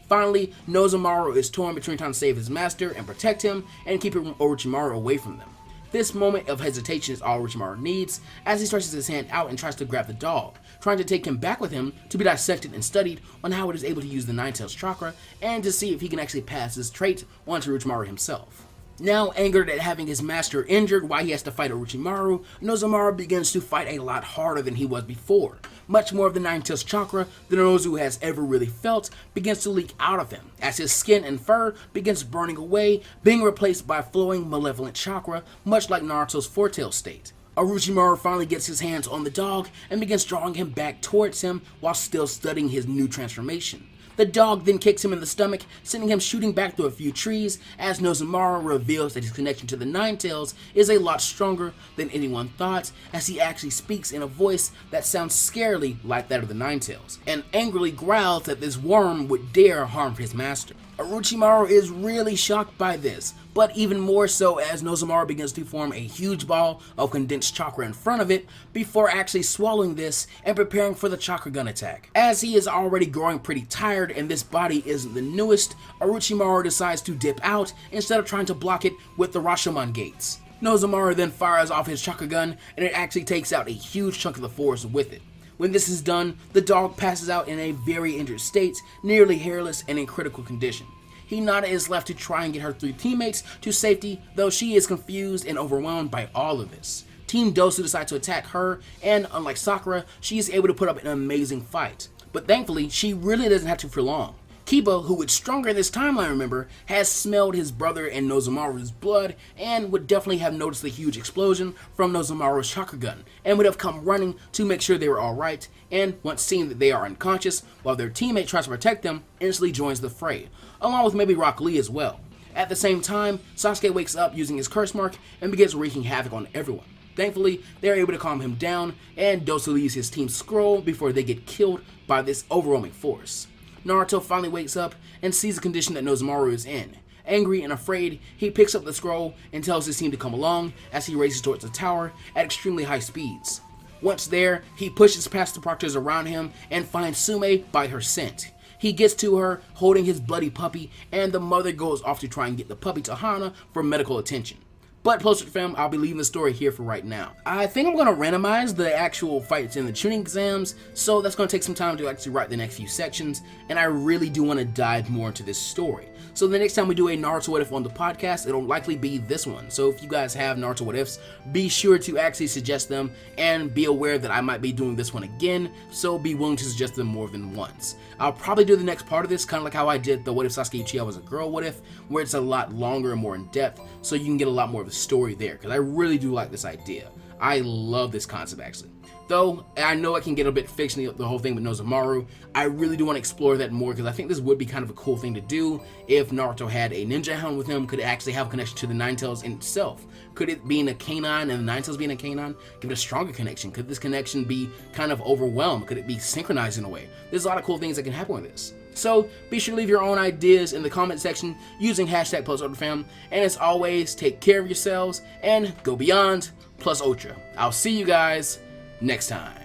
Finally, Nozomaru is torn between trying to save his master and protect him and keep Orochimaru away from them. This moment of hesitation is all Orochimaru needs as he stretches his hand out and tries to grab the dog, trying to take him back with him to be dissected and studied on how it is able to use the Nine-Tails chakra and to see if he can actually pass this trait onto Orochimaru himself. Now angered at having his master injured while he has to fight Orochimaru, Nozomaru begins to fight a lot harder than he was before. Much more of the Nine-Tails chakra than Nozu has ever really felt begins to leak out of him, as his skin and fur begins burning away, being replaced by flowing malevolent chakra, much like Naruto's Four-Tail state. Orochimaru finally gets his hands on the dog and begins drawing him back towards him while still studying his new transformation. The dog then kicks him in the stomach, sending him shooting back through a few trees as Nozomaru reveals that his connection to the Nine-Tails is a lot stronger than anyone thought, as he actually speaks in a voice that sounds scarily like that of the Nine-Tails, and angrily growls that this worm would dare harm his master. Orochimaru is really shocked by this, but even more so as Nozomaru begins to form a huge ball of condensed chakra in front of it before actually swallowing this and preparing for the chakra gun attack. As he is already growing pretty tired and this body isn't the newest, Orochimaru decides to dip out instead of trying to block it with the Rashomon gates. Nozomaru then fires off his chakra gun and it actually takes out a huge chunk of the forest with it. When this is done, the dog passes out in a very injured state, nearly hairless and in critical condition. Hinata is left to try and get her 3 teammates to safety, though she is confused and overwhelmed by all of this. Team Dosu decides to attack her, and unlike Sakura, she is able to put up an amazing fight. But thankfully, she really doesn't have to for long. Kiba, who is stronger in this timeline, remember, has smelled his brother and Nozomaru's blood and would definitely have noticed the huge explosion from Nozomaru's chakra gun and would have come running to make sure they were alright, and once seeing that they are unconscious while their teammate tries to protect them, instantly joins the fray, along with maybe Rock Lee as well. At the same time, Sasuke wakes up using his curse mark and begins wreaking havoc on everyone. Thankfully, they are able to calm him down, and Dosu leaves his team scroll before they get killed by this overwhelming force. Naruto finally wakes up and sees the condition that Nozomaru is in. Angry and afraid, he picks up the scroll and tells his team to come along as he races towards the tower at extremely high speeds. Once there, he pushes past the proctors around him and finds Sumei by her scent. He gets to her, holding his bloody puppy, and the mother goes off to try and get the puppy to Hana for medical attention. But Poster Fam, I'll be leaving the story here for right now. I think I'm going to randomize the actual fights in the Chunin exams, so that's going to take some time to actually write the next few sections, and I really do want to dive more into this story. So the next time we do a Naruto What If on the podcast, it'll likely be this one. So if you guys have Naruto What Ifs, be sure to actually suggest them, and be aware that I might be doing this one again, so be willing to suggest them more than once. I'll probably do the next part of this, kind of like how I did the What If Sasuke Uchiha Was a Girl What If, where it's a lot longer and more in depth, so you can get a lot more of the story there, because I really do like this idea. I love this concept actually. Though I know it can get a bit fictional, the whole thing with Nozomaru, I really do want to explore that more because I think this would be kind of a cool thing to do if Naruto had a ninja hound with him. Could it actually have a connection to the Nine-Tails in itself? Could it being a canine and the Nine-Tails being a canine give it a stronger connection? Could this connection be kind of overwhelmed? Could it be synchronized in a way? There's a lot of cool things that can happen with this. So be sure to leave your own ideas in the comment section using hashtag #PlusUltraFam. And as always, take care of yourselves and go beyond plus ultra. I'll see you guys next time.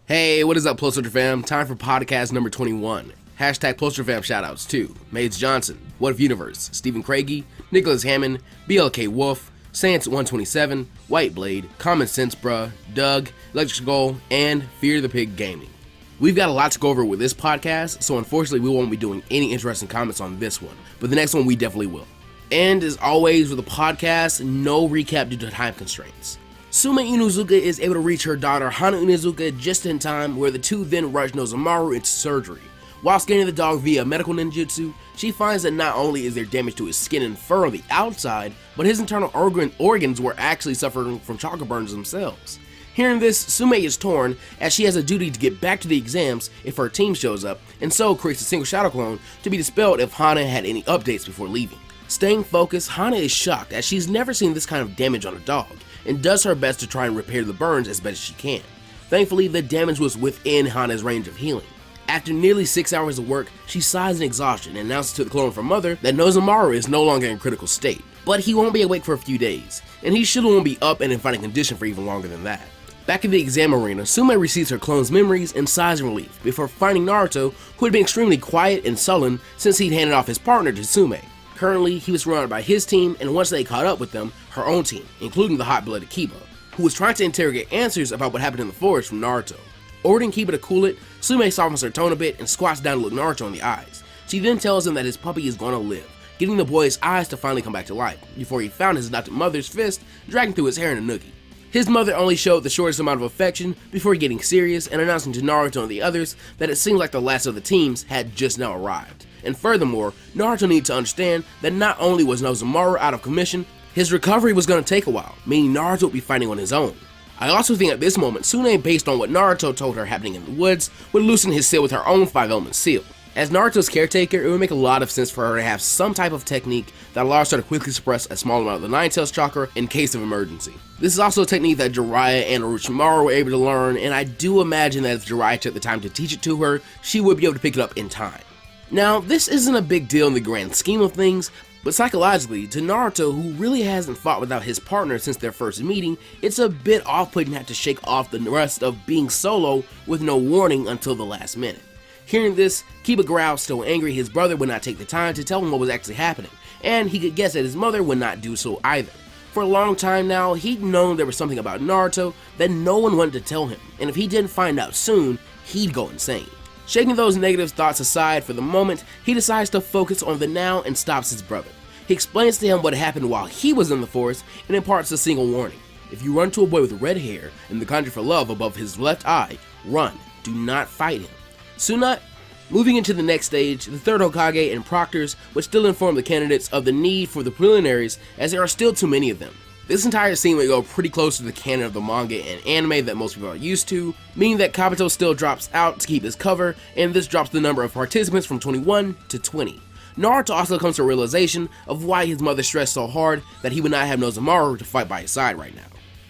Hey, what is up, Plus Ultra Fam? Time for podcast number 21. Hashtag Plus Ultra Fam shoutouts to Maids Johnson, What If Universe, Stephen Craigie, Nicholas Hammond, BLK Wolf, Sans127, White Blade, Common Sense Bruh, Doug, Electric Skull, and Fear the Pig Gaming. We've got a lot to go over with this podcast, so unfortunately we won't be doing any interesting comments on this one, but the next one we definitely will. And as always with the podcast, no recap due to time constraints. Sumei Inuzuka is able to reach her daughter Hana Inuzuka just in time, where the two then rush Nozomaru into surgery. While scanning the dog via medical ninjutsu, she finds that not only is there damage to his skin and fur on the outside, but his internal organs were actually suffering from chakra burns themselves. Hearing this, Sumei is torn, as she has a duty to get back to the exams if her team shows up, and so creates a single shadow clone to be dispelled if Hana had any updates before leaving. Staying focused, Hana is shocked as she's never seen this kind of damage on a dog, and does her best to try and repair the burns as best as she can. Thankfully, the damage was within Hana's range of healing. After nearly 6 hours of work, she sighs in exhaustion and announces to the clone of her mother that Nozomaru is no longer in critical state, but he won't be awake for a few days, and he should won't be up and in fighting condition for even longer than that. Back in the exam arena, Sumei receives her clone's memories and sighs in relief before finding Naruto, who had been extremely quiet and sullen since he'd handed off his partner to Sumei. Currently, he was surrounded by his team, and once they caught up with them, her own team, including the hot-blooded Kiba, who was trying to interrogate answers about what happened in the forest from Naruto. Ordering Kiba to cool it, Sumei softens her tone a bit and squats down to look Naruto in the eyes. She then tells him that his puppy is going to live, getting the boy's eyes to finally come back to life, before he found his adopted mother's fist dragging through his hair in a noogie. His mother only showed the shortest amount of affection before getting serious and announcing to Naruto and the others that it seemed like the last of the teams had just now arrived. And furthermore, Naruto needed to understand that not only was Nozomaru out of commission, his recovery was going to take a while, meaning Naruto would be fighting on his own. I also think at this moment, Sune, based on what Naruto told her happening in the woods, would loosen his seal with her own 5-element seal. As Naruto's caretaker, it would make a lot of sense for her to have some type of technique that allows her to quickly suppress a small amount of the Nine-Tails chakra in case of emergency. This is also a technique that Jiraiya and Orochimaru were able to learn, and I do imagine that if Jiraiya took the time to teach it to her, she would be able to pick it up in time. Now, this isn't a big deal in the grand scheme of things, but psychologically, to Naruto, who really hasn't fought without his partner since their first meeting, it's a bit off-putting to have to shake off the rest of being solo with no warning until the last minute. Hearing this, Kiba growls, still angry his brother would not take the time to tell him what was actually happening, and he could guess that his mother would not do so either. For a long time now, he'd known there was something about Naruto that no one wanted to tell him, and if he didn't find out soon, he'd go insane. Shaking those negative thoughts aside for the moment, he decides to focus on the now and stops his brother. He explains to him what happened while he was in the forest and imparts a single warning. If you run to a boy with red hair and the conjure for love above his left eye, run. Do not fight him. Suna, moving into the next stage, the third Hokage and proctors would still inform the candidates of the need for the preliminaries, as there are still too many of them. This entire scene would go pretty close to the canon of the manga and anime that most people are used to, meaning that Kabuto still drops out to keep his cover, and this drops the number of participants from 21 to 20. Naruto also comes to a realization of why his mother stressed so hard that he would not have Nozomaru to fight by his side right now.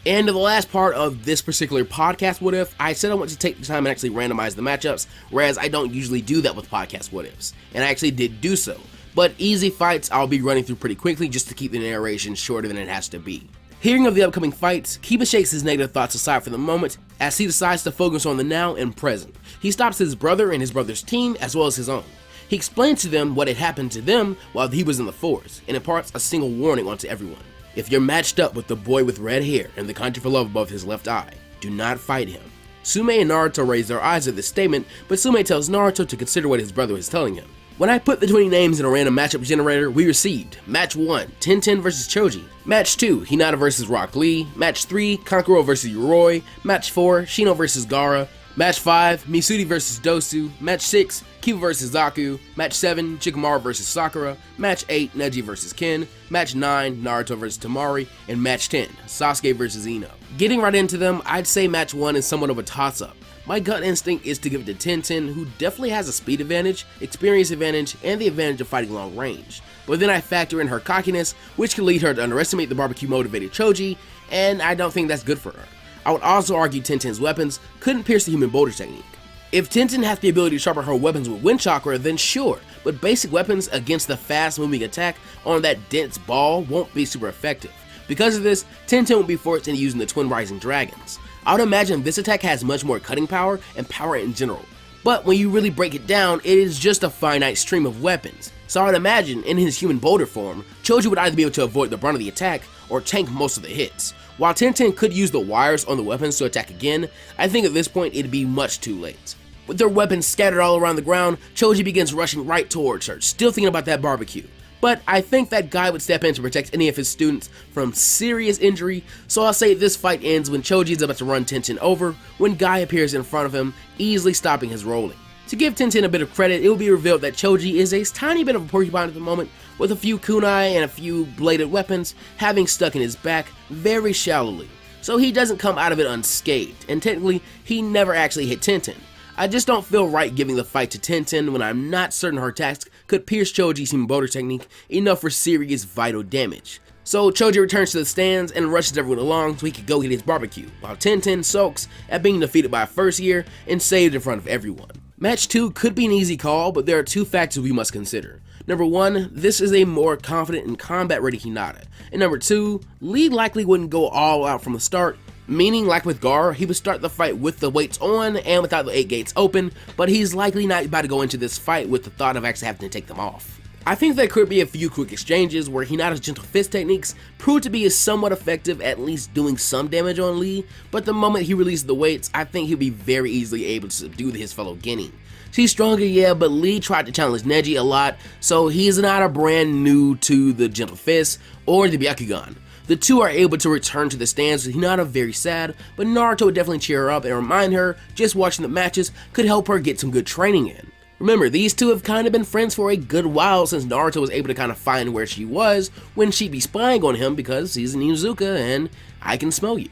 And in the last part of this particular podcast What If, I said I want to take the time and actually randomize the matchups, whereas I don't usually do that with podcast What Ifs, and I actually did do so. But easy fights I'll be running through pretty quickly just to keep the narration shorter than it has to be. Hearing of the upcoming fights, Kiba shakes his negative thoughts aside for the moment as he decides to focus on the now and present. He stops his brother and his brother's team as well as his own. He explains to them what had happened to them while he was in the forest and imparts a single warning onto everyone. If you're matched up with the boy with red hair and the conjure for love above his left eye, do not fight him. Sumei and Naruto raise their eyes at this statement, but Sumei tells Naruto to consider what his brother is telling him. When I put the 20 names in a random matchup generator, we received Match 1, Tenten vs Choji, Match 2, Hinata vs Rock Lee, Match 3, Kankuro vs Yoroi, Match 4, Shino vs Gaara, Match 5, Misudi vs Dosu, Match 6, Kiba vs Zaku, Match 7, Shikamaru vs Sakura, Match 8, Neji vs Ken, Match 9, Naruto vs Temari, and Match 10, Sasuke vs Ino. Getting right into them, I'd say Match 1 is somewhat of a toss-up. My gut instinct is to give it to Tenten, who definitely has a speed advantage, experience advantage, and the advantage of fighting long range. But then I factor in her cockiness, which could lead her to underestimate the barbecue-motivated Choji, and I don't think that's good for her. I would also argue Tenten's weapons couldn't pierce the human boulder technique. If Tenten has the ability to sharpen her weapons with wind chakra, then sure, but basic weapons against the fast-moving attack on that dense ball won't be super effective. Because of this, Tenten will be forced into using the Twin Rising Dragons. I would imagine this attack has much more cutting power and power in general, but when you really break it down, it is just a finite stream of weapons. So I would imagine, in his human boulder form, Choji would either be able to avoid the brunt of the attack or tank most of the hits. While Tenten could use the wires on the weapons to attack again, I think at this point it'd be much too late. With their weapons scattered all around the ground, Choji begins rushing right towards her, still thinking about that barbecue. but I think that guy would step in to protect any of his students from serious injury, so I'll say this fight ends when Choji is about to run Tenten over when Guy appears in front of him, easily stopping his rolling. To give Tenten a bit of credit, it will be revealed that Choji is a tiny bit of a porcupine at the moment, with a few kunai and a few bladed weapons having stuck in his back very shallowly, so he doesn't come out of it unscathed, and technically, he never actually hit Tenten. I just don't feel right giving the fight to Tenten when I'm not certain her attacks could pierce Choji's Himboto technique enough for serious vital damage. So Choji returns to the stands and rushes everyone along so he could go get his barbecue, while Tenten sulks at being defeated by a first year and saved in front of everyone. Match 2 could be an easy call, but there are two factors we must consider. Number 1, this is a more confident and combat-ready Hinata, and number 2, Lee likely wouldn't go all out from the start, meaning like with Gar, he would start the fight with the weights on and without the 8 gates open, but he's likely not about to go into this fight with the thought of actually having to take them off. I think there could be a few quick exchanges where Hinata's gentle fist techniques prove to be somewhat effective, at least doing some damage on Lee, but the moment he releases the weights, I think he'll be very easily able to subdue his fellow Genin. She's stronger, yeah, but Lee tried to challenge Neji a lot, so he's not a brand new to the gentle fist or the Byakugan. The two are able to return to the stands with Hinata very sad, but Naruto would definitely cheer her up and remind her just watching the matches could help her get some good training in. Remember, these two have kind of been friends for a good while since Naruto was able to kind of find where she was when she'd be spying on him because he's an Inuzuka and I can smell you.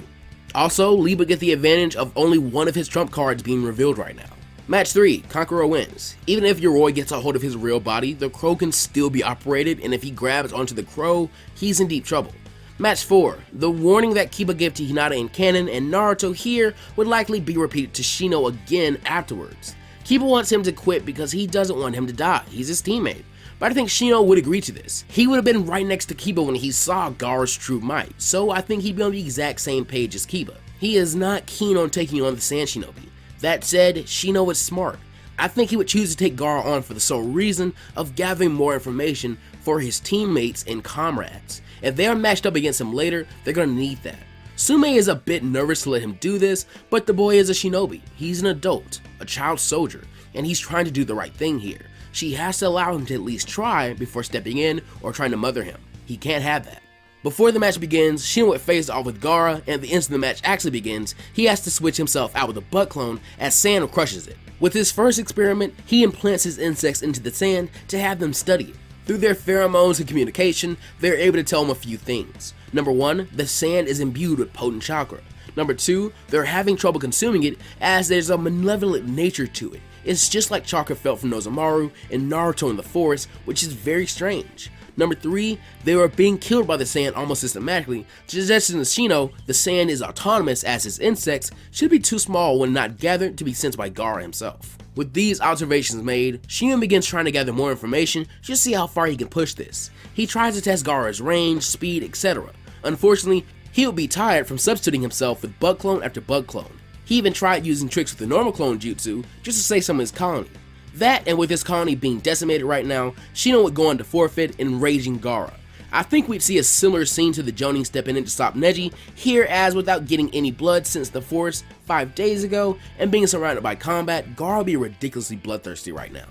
Also, Lee would get the advantage of only one of his trump cards being revealed right now. Match 3, Kankuro wins. Even if Yoroi gets a hold of his real body, the crow can still be operated, and if he grabs onto the crow, he's in deep trouble. Match 4, the warning that Kiba gave to Hinata in canon and Naruto here would likely be repeated to Shino again afterwards. Kiba wants him to quit because he doesn't want him to die, he's his teammate. But I think Shino would agree to this. He would have been right next to Kiba when he saw Gar's true might, so I think he'd be on the exact same page as Kiba. He is not keen on taking on the Sand Shinobi. That said, Shino is smart. I think he would choose to take Gar on for the sole reason of gathering more information for his teammates and comrades. If they are matched up against him later, they're gonna need that. Sumei is a bit nervous to let him do this, but the boy is a shinobi. He's an adult, a child soldier, and he's trying to do the right thing here. She has to allow him to at least try before stepping in or trying to mother him. He can't have that. Before the match begins, Shino would face off with Gaara, and the instant the match actually begins, he has to switch himself out with a butt clone as sand crushes it. With his first experiment, he implants his insects into the sand to have them study it. Through their pheromones and communication, they're able to tell him a few things. Number 1, the sand is imbued with potent chakra. Number 2, they're having trouble consuming it as there's a malevolent nature to it. It's just like chakra felt from Nozomaru and Naruto in the forest, which is very strange. Number 3, they were being killed by the sand almost systematically, suggesting to Shino the sand is autonomous as his insects should be too small when not gathered to be sensed by Gaara himself. With these observations made, Shino begins trying to gather more information just to see how far he can push this. He tries to test Gaara's range, speed, etc. Unfortunately, he would be tired from substituting himself with bug clone after bug clone. He even tried using tricks with the normal clone jutsu just to save some of his colony. That, and with his colony being decimated right now, Shino would go on to forfeit, enraging Gaara. I think we'd see a similar scene to the Jonin stepping in to stop Neji, here as without getting any blood since the forest 5 days ago, and being surrounded by combat, Gaara would be ridiculously bloodthirsty right now.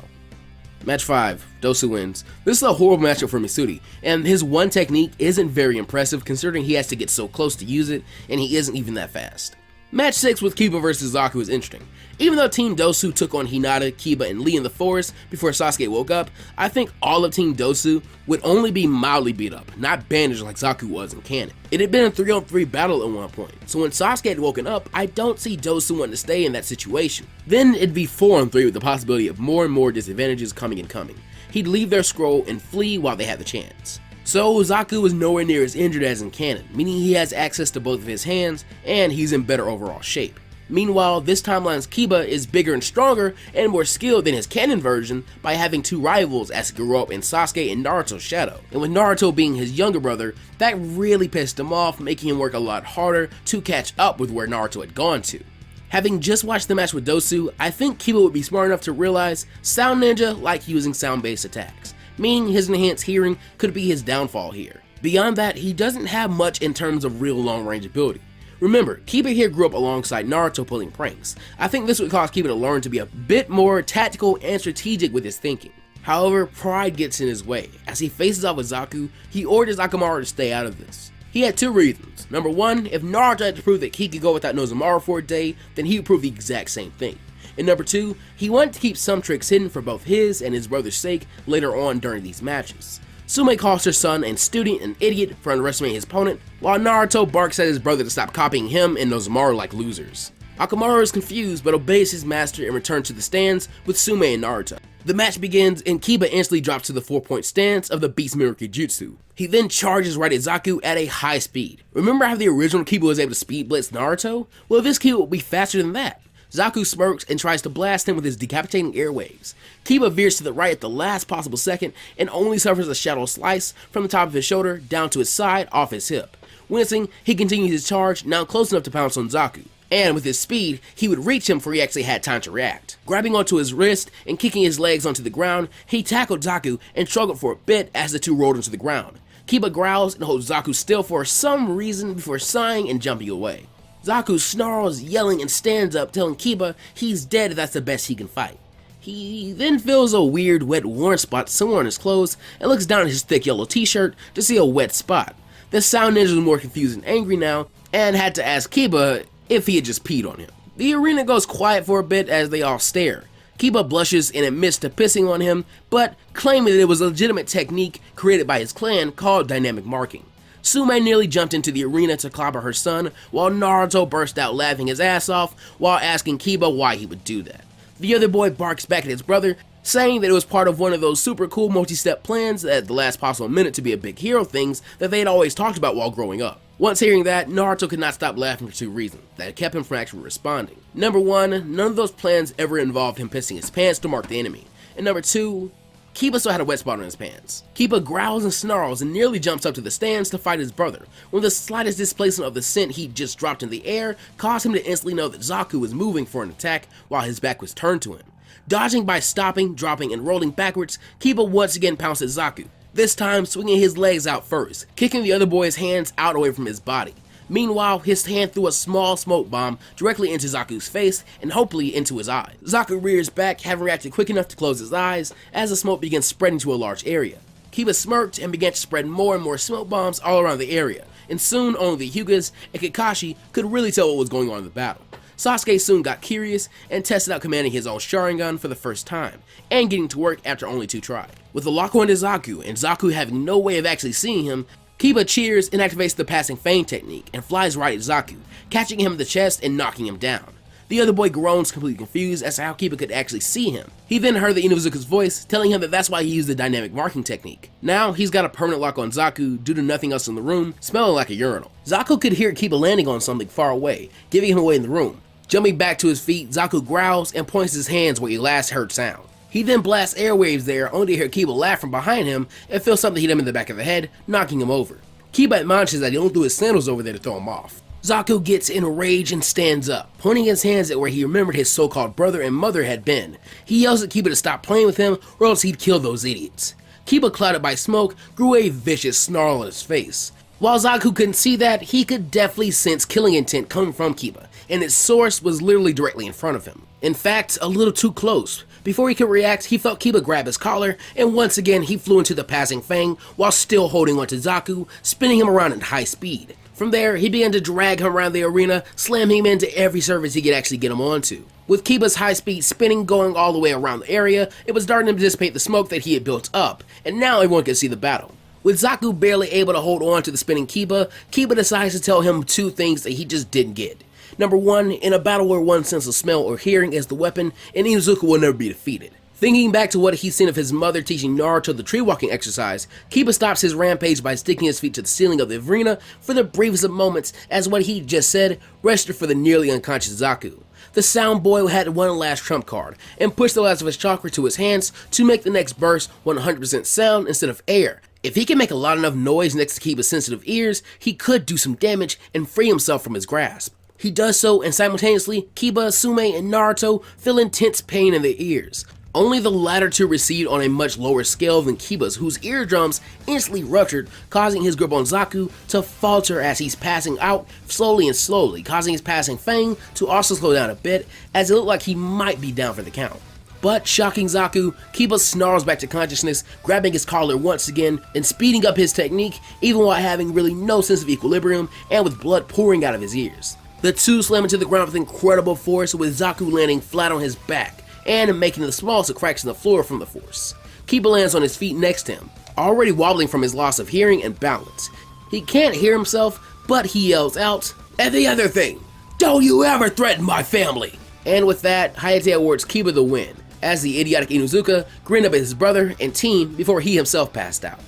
Match 5, Dosu wins. This is a horrible matchup for Misuri, and his one technique isn't very impressive considering he has to get so close to use it, and he isn't even that fast. Match 6 with Kiba vs Zaku is interesting. Even though Team Dosu took on Hinata, Kiba, and Lee in the forest before Sasuke woke up, I think all of Team Dosu would only be mildly beat up, not bandaged like Zaku was in canon. It had been a 3-on-3 battle at one point, so when Sasuke had woken up, I don't see Dosu wanting to stay in that situation. Then it'd be 4-on-3 with the possibility of more and more disadvantages coming and coming. He'd leave their scroll and flee while they had the chance. So Zaku is nowhere near as injured as in canon, meaning he has access to both of his hands, and he's in better overall shape. Meanwhile, this timeline's Kiba is bigger and stronger and more skilled than his canon version by having 2 rivals as he grew up in Sasuke and Naruto's shadow. And with Naruto being his younger brother, that really pissed him off, making him work a lot harder to catch up with where Naruto had gone to. Having just watched the match with Dosu, I think Kiba would be smart enough to realize Sound Ninja liked using sound-based attacks, meaning his enhanced hearing could be his downfall here. Beyond that, he doesn't have much in terms of real long-range ability. Remember, Kiba here grew up alongside Naruto pulling pranks. I think this would cause Kiba to learn to be a bit more tactical and strategic with his thinking. However, pride gets in his way. As he faces off with Zaku, he orders Shikamaru to stay out of this. He had two reasons. Number one, if Naruto had to prove that he could go without Inuzuka for a day, then he would prove the exact same thing. And number two, he wanted to keep some tricks hidden for both his and his brother's sake later on during these matches. Sumei calls her son and student an idiot for underestimating his opponent, while Naruto barks at his brother to stop copying him and Inuzuka like losers. Shikamaru is confused but obeys his master and returns to the stands with Sumei and Naruto. The match begins and Kiba instantly drops to the 4-point stance of the Beast Miracle Jutsu. He then charges right at Zaku at a high speed. Remember how the original Kiba was able to speed blitz Naruto? Well, this Kiba will be faster than that. Zaku smirks and tries to blast him with his decapitating airwaves. Kiba veers to the right at the last possible second and only suffers a shadow slice from the top of his shoulder down to his side off his hip. Wincing, he continues his charge, now close enough to pounce on Zaku. And with his speed, he would reach him before he actually had time to react. Grabbing onto his wrist and kicking his legs onto the ground, he tackled Zaku and struggled for a bit as the two rolled into the ground. Kiba growls and holds Zaku still for some reason before sighing and jumping away. Zaku snarls, yelling, and stands up, telling Kiba he's dead if that's the best he can fight. He then feels a weird wet warm spot somewhere on his clothes and looks down at his thick yellow t-shirt to see a wet spot. The Sound Ninja was more confused and angry now and had to ask Kiba if he had just peed on him. The arena goes quiet for a bit as they all stare. Kiba blushes and admits to pissing on him, but claiming that it was a legitimate technique created by his clan called dynamic marking. Sumei nearly jumped into the arena to clobber her son, while Naruto burst out laughing his ass off while asking Kiba why he would do that. The other boy barks back at his brother, saying that it was part of one of those super cool multi-step plans at the last possible minute to be a big hero things that they had always talked about while growing up. Once hearing that, Naruto could not stop laughing for two reasons that kept him from actually responding. Number one, none of those plans ever involved him pissing his pants to mark the enemy. And number two, Kiba still had a wet spot on his pants. Kiba growls and snarls and nearly jumps up to the stands to fight his brother, when the slightest displacement of the scent he just dropped in the air caused him to instantly know that Zaku was moving for an attack while his back was turned to him. Dodging by stopping, dropping, and rolling backwards, Kiba once again pounced at Zaku, this time swinging his legs out first, kicking the other boy's hands out away from his body. Meanwhile, his hand threw a small smoke bomb directly into Zaku's face and hopefully into his eyes. Zaku rears back, having reacted quick enough to close his eyes as the smoke began spreading to a large area. Kiba smirked and began to spread more and more smoke bombs all around the area, and soon only the Inuzukas and Kakashi could really tell what was going on in the battle. Sasuke soon got curious and tested out commanding his own Sharingan for the first time, and getting to work after only 2 tries. With the lock onto Zaku, and Zaku having no way of actually seeing him, Kiba cheers and activates the passing feint technique and flies right at Zaku, catching him in the chest and knocking him down. The other boy groans, completely confused as to how Kiba could actually see him. He then heard the Inuzuka's voice telling him that that's why he used the dynamic marking technique. Now he's got a permanent lock on Zaku due to nothing else in the room, smelling like a urinal. Zaku could hear Kiba landing on something far away, giving him away in the room. Jumping back to his feet, Zaku growls and points his hands where he last heard sound. He then blasts airwaves there, only to hear Kiba laugh from behind him and feel something hit him in the back of the head, knocking him over. Kiba admonishes that he only threw his sandals over there to throw him off. Zaku gets enraged and stands up, pointing his hands at where he remembered his so-called brother and mother had been. He yells at Kiba to stop playing with him or else he'd kill those idiots. Kiba, clouded by smoke, grew a vicious snarl on his face. While Zaku couldn't see that, he could definitely sense killing intent coming from Kiba, and its source was literally directly in front of him. In fact, a little too close. Before he could react, he felt Kiba grab his collar, and once again he flew into the passing fang while still holding onto Zaku, spinning him around at high speed. From there, he began to drag him around the arena, slamming him into every surface he could actually get him onto. With Kiba's high-speed spinning going all the way around the area, it was starting to dissipate the smoke that he had built up, and now everyone could see the battle. With Zaku barely able to hold on to the spinning Kiba, Kiba decides to tell him 2 things that he just didn't get. Number 1, in a battle where one sense of smell or hearing is the weapon, an Inuzuka will never be defeated. Thinking back to what he's seen of his mother teaching Naruto the tree walking exercise, Kiba stops his rampage by sticking his feet to the ceiling of the arena for the briefest of moments as what he just said registered for the nearly unconscious Zaku. The sound boy had one last trump card and pushed the last of his chakra to his hands to make the next burst 100% sound instead of air. If he can make a loud enough noise next to Kiba's sensitive ears, he could do some damage and free himself from his grasp. He does so, and simultaneously, Kiba, Sumei, and Naruto feel intense pain in their ears. Only the latter two recede on a much lower scale than Kiba's, whose eardrums instantly ruptured, causing his grip on Zaku to falter as he's passing out slowly, causing his passing fang to also slow down a bit, as it looked like he might be down for the count. But shocking Zaku, Kiba snarls back to consciousness, grabbing his collar once again and speeding up his technique even while having really no sense of equilibrium and with blood pouring out of his ears. The two slam into the ground with incredible force, with Zaku landing flat on his back and making the smallest of cracks in the floor from the force. Kiba lands on his feet next to him, already wobbling from his loss of hearing and balance. He can't hear himself, but he yells out, "And the other thing, don't you ever threaten my family!" And with that, Hayate awards Kiba the win, as the idiotic Inuzuka grinned up at his brother and team before he himself passed out.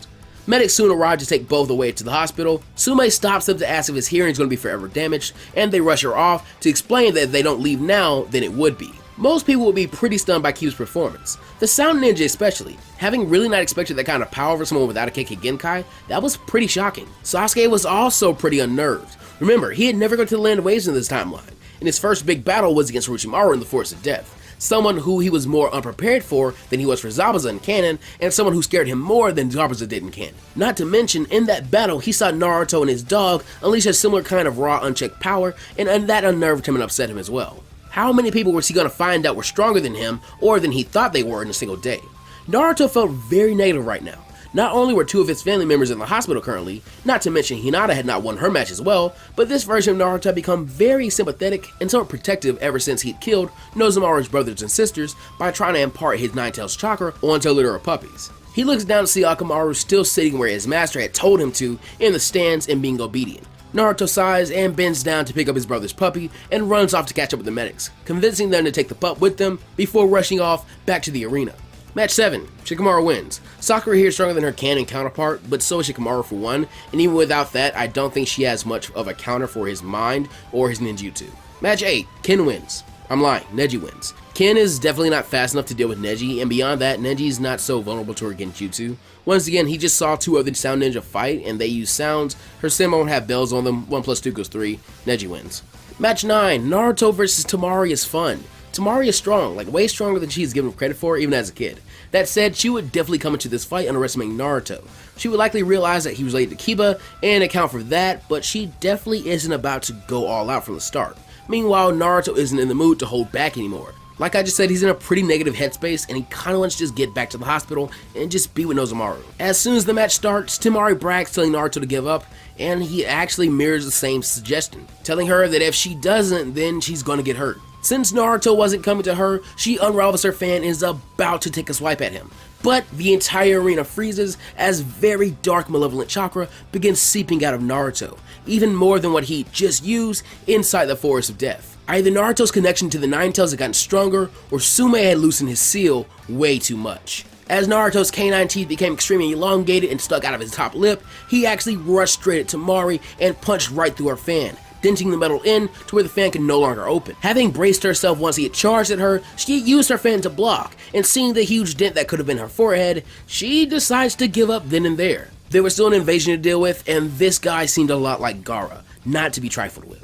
Medics soon arrive to take both away to the hospital. Sumei stops them to ask if his hearing is going to be forever damaged, and they rush her off to explain that if they don't leave now, then it would be. Most people would be pretty stunned by Kiba's performance. The Sound Ninja especially, having really not expected that kind of power for someone without a Kekkei Genkai, that was pretty shocking. Sasuke was also pretty unnerved. Remember, he had never gone to the Land of Waves in this timeline, and his first big battle was against Orochimaru in the Forest of Death, someone who he was more unprepared for than he was for Zabuza in canon, and someone who scared him more than Zabuza did in canon. Not to mention, in that battle, he saw Naruto and his dog unleash a similar kind of raw, unchecked power, and that unnerved him and upset him as well. How many people was he going to find out were stronger than him, or than he thought they were in a single day? Naruto felt very negative right now. Not only were two of his family members in the hospital currently, not to mention Hinata had not won her match as well, but this version of Naruto had become very sympathetic and somewhat protective ever since he'd killed Nozomaru's brothers and sisters by trying to impart his Nine-Tails chakra onto a litter of puppies. He looks down to see Akamaru still sitting where his master had told him to in the stands and being obedient. Naruto sighs and bends down to pick up his brother's puppy and runs off to catch up with the medics, convincing them to take the pup with them before rushing off back to the arena. Match 7, Shikamaru wins. Sakura here is stronger than her canon counterpart, but so is Shikamaru for one, and even without that, I don't think she has much of a counter for his mind or his ninjutsu. Match 8, Ken wins. I'm lying, Neji wins. Ken is definitely not fast enough to deal with Neji, and beyond that, Neji is not so vulnerable to her genjutsu. Once again, he just saw two other Sound Ninja fight, and they use sounds. Her Senmon won't have bells on them, 1 + 2 = 3, Neji wins. Match 9, Naruto vs Temari is fun. Temari is strong, like way stronger than she is given credit for even as a kid. That said, she would definitely come into this fight underestimating Naruto. She would likely realize that he was related to Kiba and account for that, but she definitely isn't about to go all out from the start. Meanwhile, Naruto isn't in the mood to hold back anymore. Like I just said, he's in a pretty negative headspace and he kinda wants to just get back to the hospital and just be with Nozomaru. As soon as the match starts, Temari brags telling Naruto to give up, and he actually mirrors the same suggestion, telling her that if she doesn't, then she's gonna get hurt. Since Naruto wasn't coming to her, she unravels her fan and is about to take a swipe at him. But the entire arena freezes as very dark malevolent chakra begins seeping out of Naruto, even more than what he just used inside the Forest of Death. Either Naruto's connection to the Nine-Tails had gotten stronger, or Sumei had loosened his seal way too much. As Naruto's canine teeth became extremely elongated and stuck out of his top lip, he actually rushed straight at Temari and punched right through her fan, denting the metal in to where the fan could no longer open. Having braced herself once he had charged at her, she used her fan to block, and seeing the huge dent that could have been her forehead, she decides to give up then and there. There was still an invasion to deal with, and this guy seemed a lot like Gaara, not to be trifled with.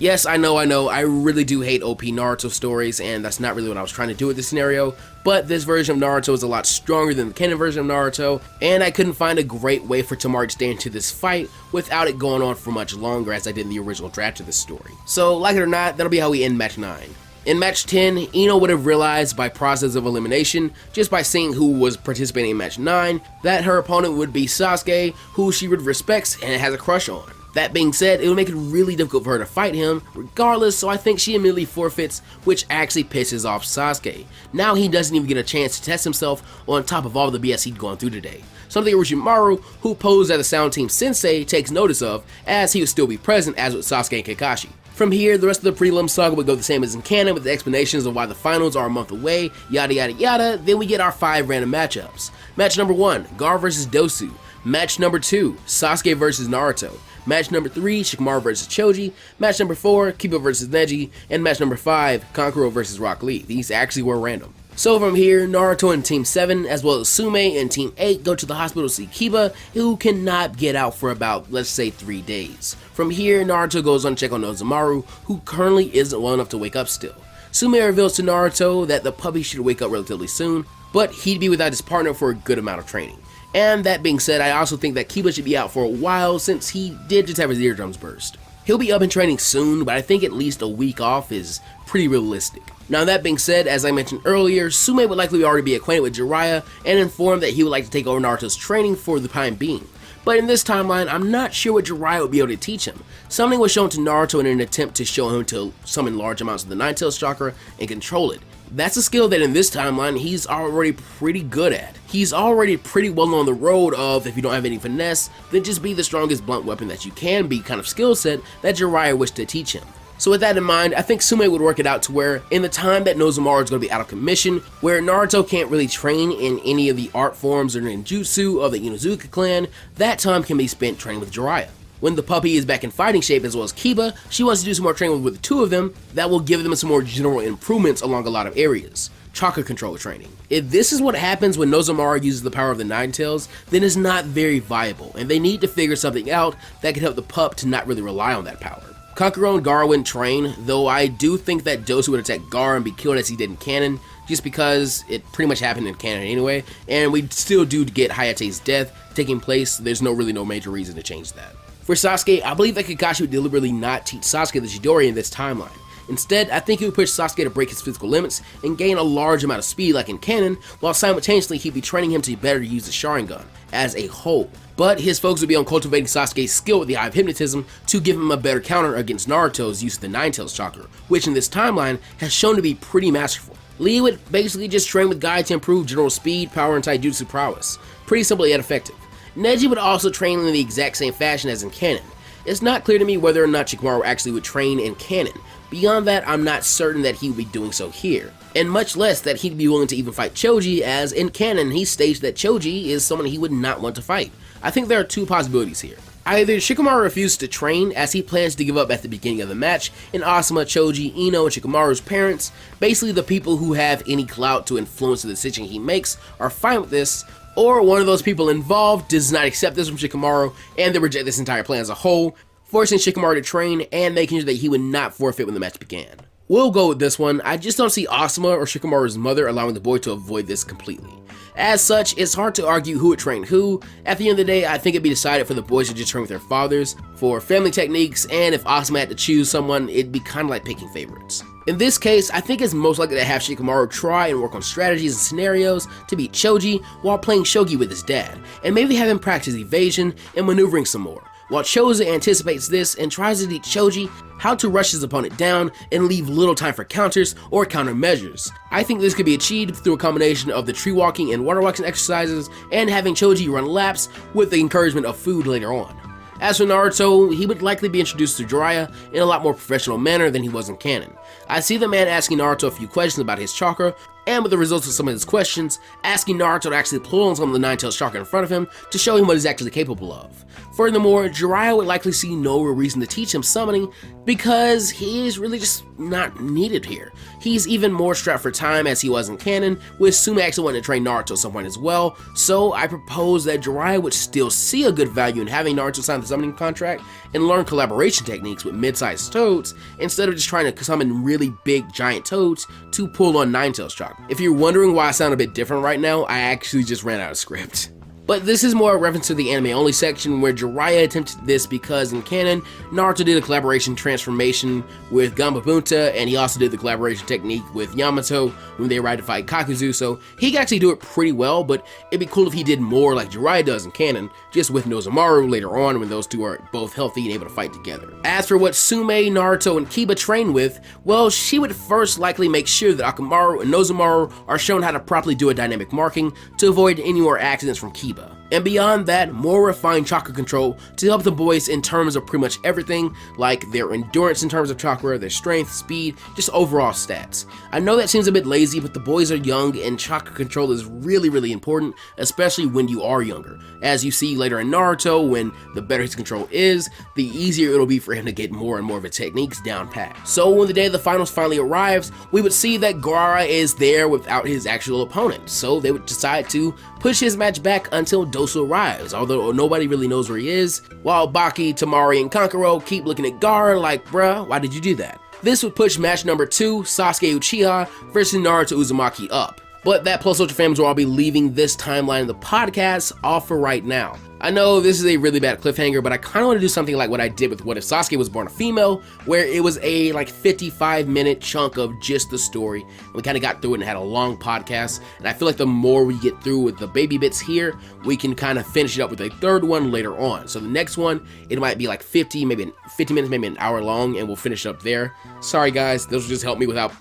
Yes, I know, I really do hate OP Naruto stories, and that's not really what I was trying to do with this scenario, but this version of Naruto is a lot stronger than the canon version of Naruto, and I couldn't find a great way for Temari to stay into this fight without it going on for much longer as I did in the original draft of this story. So, like it or not, that'll be how we end match 9. In match 10, Ino would have realized by process of elimination, just by seeing who was participating in match 9, that her opponent would be Sasuke, who she would respects and has a crush on. That being said, it would make it really difficult for her to fight him regardless, so I think she immediately forfeits, which actually pisses off Sasuke. Now he doesn't even get a chance to test himself on top of all the BS he'd gone through today. Something Orochimaru, who posed as a Sound Team Sensei, takes notice of, as he would still be present as with Sasuke and Kakashi. From here, the rest of the prelim saga would go the same as in canon with the explanations of why the finals are a month away, yada yada yada, then we get our 5 random matchups. Match number 1, Gar vs Dosu. Match number 2, Sasuke vs Naruto. Match number 3, Shikamaru vs Choji. Match number 4, Kiba vs Neji. And match number 5, Kankuro vs Rock Lee. These actually were random. So from here, Naruto and Team 7, as well as Sumei and Team 8 go to the hospital to see Kiba, who cannot get out for about, let's say, 3 days. From here, Naruto goes on to check on Nozomaru, who currently isn't well enough to wake up still. Sumei reveals to Naruto that the puppy should wake up relatively soon, but he'd be without his partner for a good amount of training. And that being said, I also think that Kiba should be out for a while since he did just have his eardrums burst. He'll be up and training soon, but I think at least a week off is pretty realistic. Now that being said, as I mentioned earlier, Sumei would likely already be acquainted with Jiraiya and informed that he would like to take over Naruto's training for the time being. But in this timeline, I'm not sure what Jiraiya would be able to teach him. Something was shown to Naruto in an attempt to show him to summon large amounts of the Nine-Tails chakra and control it. That's a skill that in this timeline, he's already pretty good at. He's already pretty well on the road of, if you don't have any finesse, then just be the strongest blunt weapon that you can be kind of skill set that Jiraiya wished to teach him. So with that in mind, I think Sumei would work it out to where, in the time that Nozomaru is going to be out of commission, where Naruto can't really train in any of the art forms or ninjutsu of the Inuzuka clan, that time can be spent training with Jiraiya. When the puppy is back in fighting shape as well as Kiba, she wants to do some more training with the two of them that will give them some more general improvements along a lot of areas. Chakra control training. If this is what happens when Nozomaru uses the power of the Nine-Tails, then it's not very viable, and they need to figure something out that can help the pup to not really rely on that power. Kankuro and Gaara wouldn't train, though I do think that Dosu would attack Gaara and be killed as he did in canon, just because it pretty much happened in canon anyway, and we still do get Hayate's death taking place. There's really no major reason to change that. For Sasuke, I believe that Kakashi would deliberately not teach Sasuke the Chidori in this timeline. Instead, I think he would push Sasuke to break his physical limits and gain a large amount of speed like in canon, while simultaneously he'd be training him to better use the Sharingan as a whole. But his focus would be on cultivating Sasuke's skill with the Eye of Hypnotism to give him a better counter against Naruto's use of the Nine-Tails chakra, which in this timeline has shown to be pretty masterful. Lee would basically just train with Guy to improve general speed, power, and taijutsu prowess. Pretty simple yet effective. Neji would also train in the exact same fashion as in canon. It's not clear to me whether or not Shikamaru actually would train in canon. Beyond that, I'm not certain that he would be doing so here, and much less that he'd be willing to even fight Choji, as in canon he states that Choji is someone he would not want to fight. I think there are two possibilities here. Either Shikamaru refuses to train as he plans to give up at the beginning of the match, and Asuma, Choji, Ino, and Shikamaru's parents, basically the people who have any clout to influence the decision he makes, are fine with this, or one of those people involved does not accept this from Shikamaru and they reject this entire plan as a whole, forcing Shikamaru to train and making sure that he would not forfeit when the match began. We'll go with this one. I just don't see Asuma or Shikamaru's mother allowing the boy to avoid this completely. As such, it's hard to argue who would train who. At the end of the day, I think it'd be decided for the boys to just train with their fathers for family techniques, and if Asuma had to choose someone, it'd be kind of like picking favorites. In this case, I think it's most likely to have Shikamaru try and work on strategies and scenarios to beat Choji while playing shogi with his dad, and maybe have him practice evasion and maneuvering some more, while Choji anticipates this and tries to teach Choji how to rush his opponent down and leave little time for counters or countermeasures. I think this could be achieved through a combination of the tree walking and water walking exercises and having Choji run laps with the encouragement of food later on. As for Naruto, he would likely be introduced to Jiraiya in a lot more professional manner than he was in canon. I see the man asking Naruto a few questions about his chakra, and with the results of some of his questions, asking Naruto to actually pull on some of the Nine-Tails chakra in front of him to show him what he's actually capable of. Furthermore, Jiraiya would likely see no real reason to teach him summoning because he is really just not needed here. He's even more strapped for time as he was in canon, with Sumei actually wanting to train Naruto at some point as well, so I propose that Jiraiya would still see a good value in having Naruto sign the summoning contract and learn collaboration techniques with mid-sized toads instead of just trying to summon really big giant toads to pull on Nine-Tails chakra. If you're wondering why I sound a bit different right now, I actually just ran out of script. But this is more a reference to the anime only section where Jiraiya attempted this because in canon, Naruto did a collaboration transformation with Ganbabunta, and he also did the collaboration technique with Yamato when they arrived to fight Kakuzu, so he could actually do it pretty well, but it'd be cool if he did more like Jiraiya does in canon, just with Nozomaru later on when those two are both healthy and able to fight together. As for what Sumei, Naruto, and Kiba train with, well, she would first likely make sure that Akamaru and Nozomaru are shown how to properly do a dynamic marking to avoid any more accidents from Kiba. And beyond that, more refined chakra control to help the boys in terms of pretty much everything, like their endurance in terms of chakra, their strength, speed, just overall stats. I know that seems a bit lazy, but the boys are young and chakra control is really important, especially when you are younger. As you see later in Naruto, when the better his control is, the easier it'll be for him to get more and more of the techniques down pat. So when the day of the finals finally arrives, we would see that Gaara is there without his actual opponent, so they would decide to push his match back until Dosu arrives, although nobody really knows where he is, while Baki, Temari, and Kankuro keep looking at Gaara like, bruh, why did you do that? This would push match number 2, Sasuke Uchiha versus Naruto Uzumaki up. But that plus Ultra fans will all be leaving this timeline of the podcast off for right now. I know this is a really bad cliffhanger, but I kind of want to do something like what I did with What If Sasuke Was Born a Female, where it was a like 55-minute chunk of just the story, and we kind of got through it and had a long podcast, and I feel like the more we get through with the baby bits here, we can kind of finish it up with a third one later on. So the next one, it might be like 50 minutes, maybe an hour long, and we'll finish up there. Sorry guys, this will just help me without,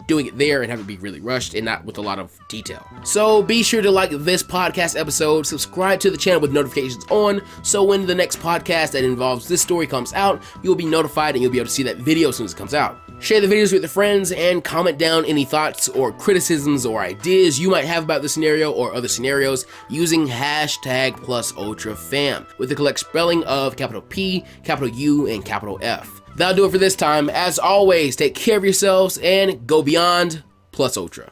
doing it there and having it be really rushed and not with a lot of detail. So be sure to like this podcast episode, subscribe to the channel with notifications on, so when the next podcast that involves this story comes out, you'll be notified and you'll be able to see that video as soon as it comes out. Share the videos with your friends and comment down any thoughts or criticisms or ideas you might have about this scenario or other scenarios using hashtag #PlusUltraFam with the correct spelling of capital P, capital U, and capital F. That'll do it for this time. As always, take care of yourselves and go beyond plus ultra.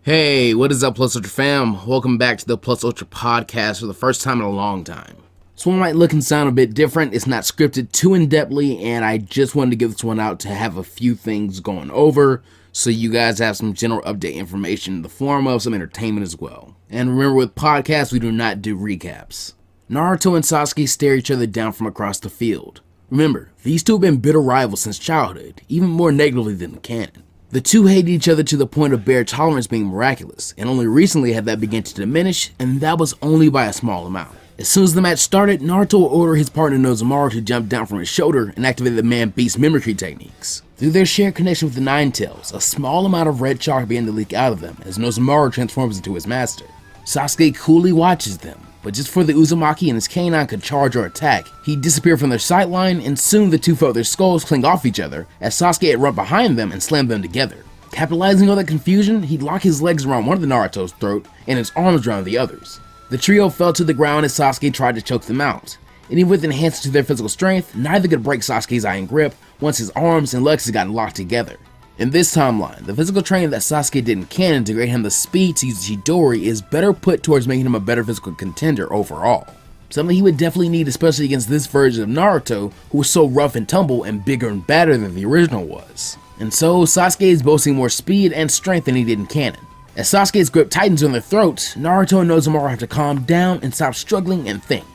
Hey, what is up, Plus Ultra fam? Welcome back to the Plus Ultra podcast for the first time in a long time. This one might look and sound a bit different. It's not scripted too in-depthly, and I just wanted to give this one out to have a few things going over, so you guys have some general update information in the form of some entertainment as well. And remember, with podcasts, we do not do recaps. Naruto and Sasuke stare each other down from across the field. Remember, these two have been bitter rivals since childhood, even more negatively than the canon. The two hated each other to the point of bare tolerance being miraculous, and only recently had that begun to diminish, and that was only by a small amount. As soon as the match started, Naruto would order his partner Inuzukas to jump down from his shoulder and activate the man beast's mimicry techniques. Through their shared connection with the Nine Tails, a small amount of red chalk began to leak out of them as Inuzuka transforms into his master. Sasuke coolly watches them, but just before the Uzumaki and his canine could charge or attack, he disappeared from their sightline, and soon the two felt their skulls cling off each other as Sasuke had run behind them and slammed them together. Capitalizing on that confusion, he'd lock his legs around one of the Naruto's throat and his arms around the others. The trio fell to the ground as Sasuke tried to choke them out, and even with enhancements to their physical strength, neither could break Sasuke's iron grip once his arms and legs had gotten locked together. In this timeline, the physical training that Sasuke did in canon to grant him the speed to use Chidori is better put towards making him a better physical contender overall. Something he would definitely need, especially against this version of Naruto, who was so rough and tumble and bigger and badder than the original was. And so, Sasuke is boasting more speed and strength than he did in canon. As Sasuke's grip tightens on their throats, Naruto and Inuzuka have to calm down and stop struggling and think.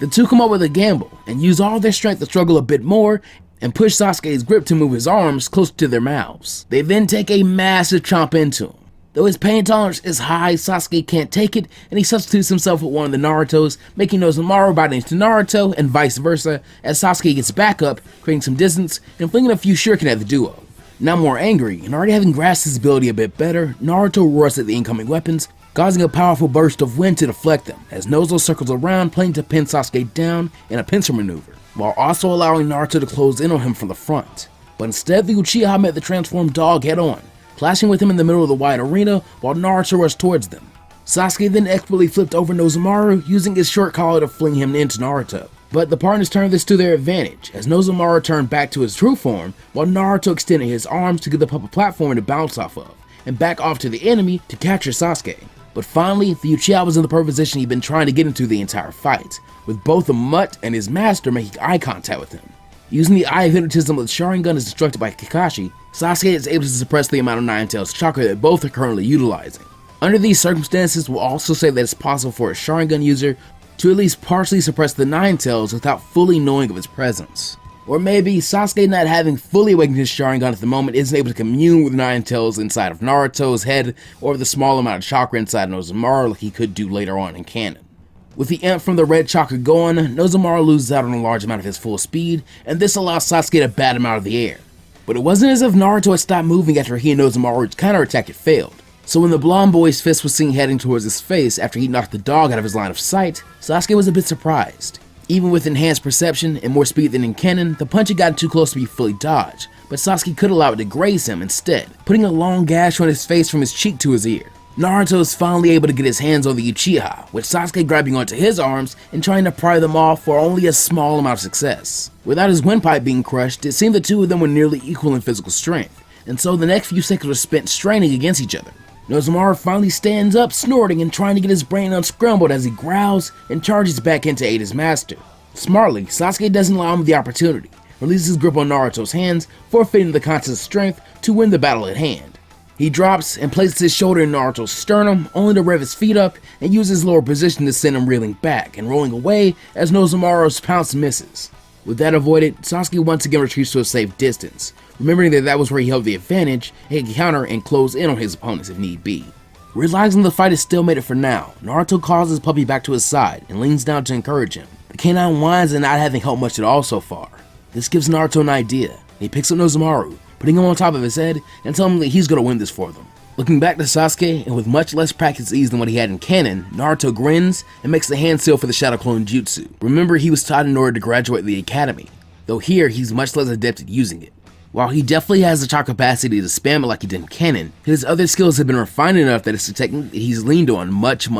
The two come up with a gamble and use all their strength to struggle a bit more and push Sasuke's grip to move his arms closer to their mouths. They then take a massive chomp into him. Though his pain tolerance is high, Sasuke can't take it, and he substitutes himself with one of the Narutos, making Inuzuka bite into Naruto and vice versa, as Sasuke gets back up, creating some distance and flinging a few shuriken at the duo. Now more angry, and already having grasped his ability a bit better, Naruto roars at the incoming weapons, causing a powerful burst of wind to deflect them, as Nozo circles around, planning to pin Sasuke down in a pincer maneuver, while also allowing Naruto to close in on him from the front. But instead, the Uchiha met the transformed dog head on, clashing with him in the middle of the wide arena while Naruto rushed towards them. Sasuke then expertly flipped over Inuzuka, using his short collar to fling him into Naruto. But the partners turned this to their advantage, as Inuzuka turned back to his true form, while Naruto extended his arms to give the pup a platform to bounce off of, and back off to the enemy to capture Sasuke. But finally, the Uchiha was in the perfect position he'd been trying to get into the entire fight, with both the Mutt and his master making eye contact with him. Using the Eye of Hypnotism with Sharingan as instructed by Kakashi, Sasuke is able to suppress the amount of Nine Tails chakra that both are currently utilizing. Under these circumstances, we'll also say that it's possible for a Sharingan user to at least partially suppress the Nine Tails without fully knowing of its presence. Or maybe Sasuke, not having fully awakened his Sharingan at the moment, isn't able to commune with Nine Tails inside of Naruto's head or the small amount of chakra inside Inuzuka like he could do later on in canon. With the imp from the red chakra gone, Inuzuka loses out on a large amount of his full speed, and this allows Sasuke to bat him out of the air. But it wasn't as if Naruto had stopped moving after he and Inuzuka's counterattack had failed. So when the blonde boy's fist was seen heading towards his face after he knocked the dog out of his line of sight, Sasuke was a bit surprised. Even with enhanced perception and more speed than in canon, the punch had gotten too close to be fully dodged, but Sasuke could allow it to graze him instead, putting a long gash on his face from his cheek to his ear. Naruto is finally able to get his hands on the Uchiha, with Sasuke grabbing onto his arms and trying to pry them off for only a small amount of success. Without his windpipe being crushed, it seemed the two of them were nearly equal in physical strength, and so the next few seconds were spent straining against each other. Inuzuka finally stands up, snorting and trying to get his brain unscrambled as he growls and charges back in to aid his master. Smartly, Sasuke doesn't allow him the opportunity, releases his grip on Naruto's hands, forfeiting the conscious strength to win the battle at hand. He drops and places his shoulder in Naruto's sternum, only to rev his feet up and use his lower position to send him reeling back and rolling away as Nozomaru's pounce misses. With that avoided, Sasuke once again retreats to a safe distance, remembering that was where he held the advantage and could counter and close in on his opponents if need be. Realizing the fight is stalemated for now, Naruto calls his puppy back to his side and leans down to encourage him. The canine whines at not having helped much at all so far. This gives Naruto an idea, and he picks up Nozomaru, putting him on top of his head and telling him that he's going to win this for them. Looking back to Sasuke, and with much less practice ease than what he had in canon, Naruto grins and makes the hand seal for the Shadow Clone Jutsu. Remember, he was taught in order to graduate the academy, though here he's much less adept at using it. While he definitely has the chakra capacity to spam it like he did in canon, his other skills have been refined enough that it's a technique that he's leaned on much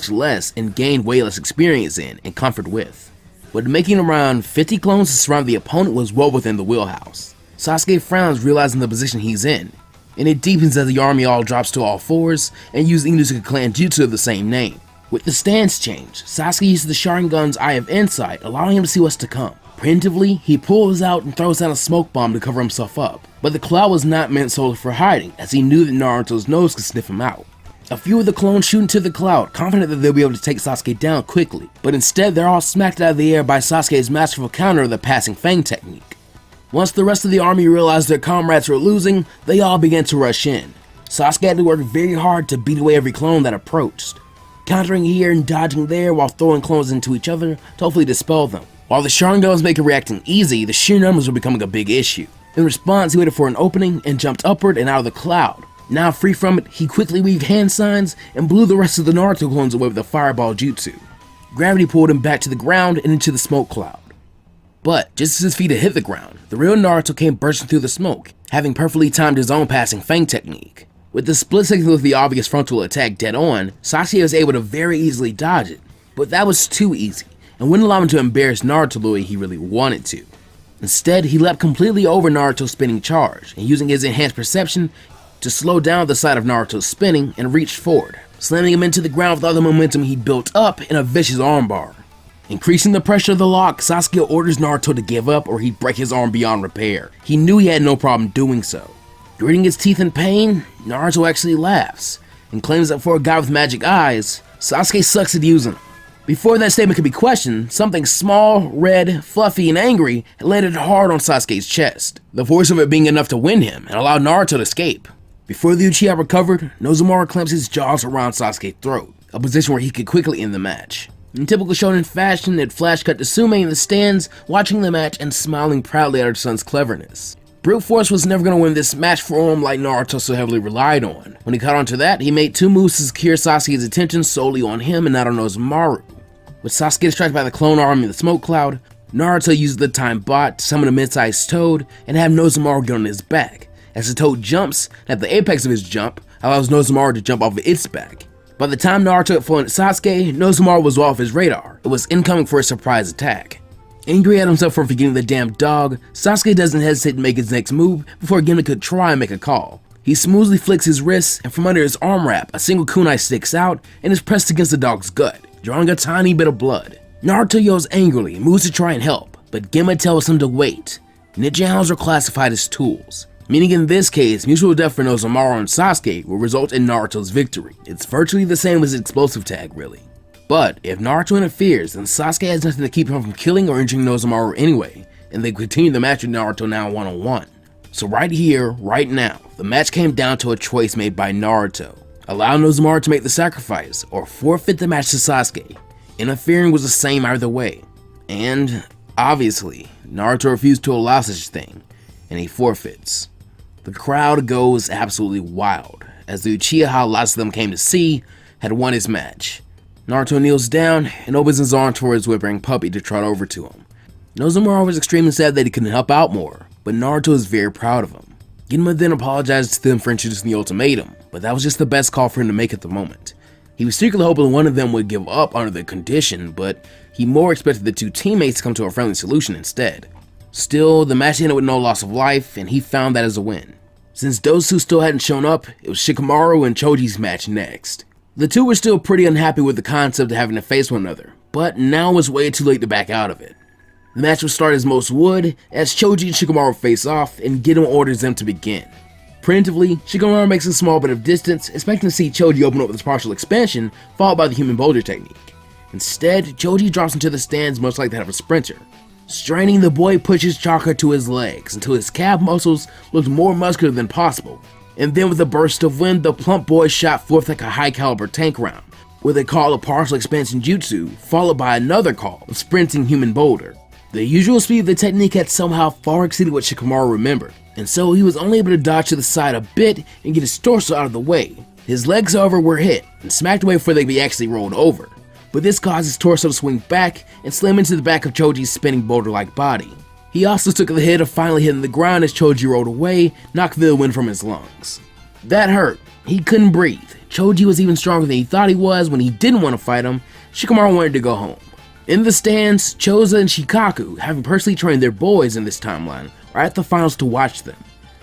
less and gained way less experience in and comfort with. But making around 50 clones to surround the opponent was well within the wheelhouse. Sasuke frowns, realizing the position he's in, and it deepens as the army all drops to all fours and uses Inuzuka clan jutsu of the same name. With the stance change, Sasuke uses the Sharingan's Eye of Insight, allowing him to see what's to come. Preemptively, he pulls out and throws down a smoke bomb to cover himself up, but the cloud was not meant solely for hiding, as he knew that Naruto's nose could sniff him out. A few of the clones shoot into the cloud, confident that they'll be able to take Sasuke down quickly, but instead they're all smacked out of the air by Sasuke's masterful counter of the passing fang technique. Once the rest of the army realized their comrades were losing, they all began to rush in. Sasuke had to work very hard to beat away every clone that approached, countering here and dodging there while throwing clones into each other to hopefully dispel them. While the Sharingans make it reacting easy, the sheer numbers were becoming a big issue. In response, he waited for an opening and jumped upward and out of the cloud. Now free from it, he quickly weaved hand signs and blew the rest of the Naruto clones away with a fireball jutsu. Gravity pulled him back to the ground and into the smoke cloud. But just as his feet had hit the ground, the real Naruto came bursting through the smoke, having perfectly timed his own passing fang technique. With the split second with the obvious frontal attack dead on, Sasuke was able to very easily dodge it. But that was too easy, and wouldn't allow him to embarrass Naruto the way he really wanted to. Instead, he leapt completely over Naruto's spinning charge, and using his enhanced perception to slow down the side of Naruto's spinning and reached forward, slamming him into the ground with all the momentum he'd built up in a vicious armbar. Increasing the pressure of the lock, Sasuke orders Naruto to give up or he'd break his arm beyond repair. He knew he had no problem doing so. Gritting his teeth in pain, Naruto actually laughs, and claims that for a guy with magic eyes, Sasuke sucks at using them. Before that statement could be questioned, something small, red, fluffy, and angry had landed hard on Sasuke's chest, the force of it being enough to win him and allow Naruto to escape. Before the Uchiha recovered, Nozomaru clamps his jaws around Sasuke's throat, a position where he could quickly end the match. In typical shonen fashion, it flash cut to Sumei in the stands, watching the match and smiling proudly at her son's cleverness. Brute force was never going to win this match for him like Naruto so heavily relied on. When he caught on to that, he made two moves to secure Sasuke's attention solely on him and not on Nozomaru. With Sasuke distracted by the clone army in the smoke cloud, Naruto used the time bot to summon a mid-sized toad and have Nozomaru get on his back. As the toad jumps, at the apex of his jump, allows Nozomaru to jump off of its back. By the time Naruto had flown at Sasuke, Nozomaru was off his radar. It was incoming for a surprise attack. Angry at himself for forgetting the damn dog, Sasuke doesn't hesitate to make his next move before Gimli could try and make a call. He smoothly flicks his wrists, and from under his arm wrap, a single kunai sticks out and is pressed against the dog's gut, drawing a tiny bit of blood. Naruto yells angrily and moves to try and help, but Gimli tells him to wait. Ninja hounds are classified as tools, meaning in this case, mutual death for Nozomaru and Sasuke will result in Naruto's victory. It's virtually the same as explosive tag, really. But if Naruto interferes, then Sasuke has nothing to keep him from killing or injuring Nozomaru anyway, and they continue the match with Naruto now one-on-one. So right here, right now, the match came down to a choice made by Naruto. Allow Nozomaru to make the sacrifice, or forfeit the match to Sasuke. Interfering was the same either way. And, obviously, Naruto refused to allow such a thing, and he forfeits. The crowd goes absolutely wild, as the Uchiha lots of them came to see had won his match. Naruto kneels down and opens his arm toward his whimpering puppy to trot over to him. Nozomaru was extremely sad that he couldn't help out more, but Naruto is very proud of him. Ginma then apologized to them for introducing the ultimatum, but that was just the best call for him to make at the moment. He was secretly hoping one of them would give up under the condition, but he more expected the two teammates to come to a friendly solution instead. Still, the match ended with no loss of life, and he found that as a win. Since those two still hadn't shown up, it was Shikamaru and Choji's match next. The two were still pretty unhappy with the concept of having to face one another, but now it was way too late to back out of it. The match would start as most would, as Choji and Shikamaru face off, and Geto orders them to begin. Preemptively, Shikamaru makes a small bit of distance, expecting to see Choji open up with his partial expansion, followed by the human boulder technique. Instead, Choji drops into the stands much like that of a sprinter. Straining, the boy pushes chakra to his legs until his calf muscles looked more muscular than possible. And then with a burst of wind, the plump boy shot forth like a high-caliber tank round, with a call of partial expansion jutsu, followed by another call of sprinting human boulder. The usual speed of the technique had somehow far exceeded what Shikamaru remembered, and so he was only able to dodge to the side a bit and get his torso out of the way. His legs, however, were hit and smacked away before they could be actually rolled over, but this caused his torso to swing back and slam into the back of Choji's spinning boulder-like body. He also took the hit of finally hitting the ground as Choji rolled away, knocking the wind from his lungs. That hurt. He couldn't breathe. Choji was even stronger than he thought he was when he didn't want to fight him. Shikamaru wanted to go home. In the stands, Choza and Shikaku, having personally trained their boys in this timeline, are at the finals to watch them.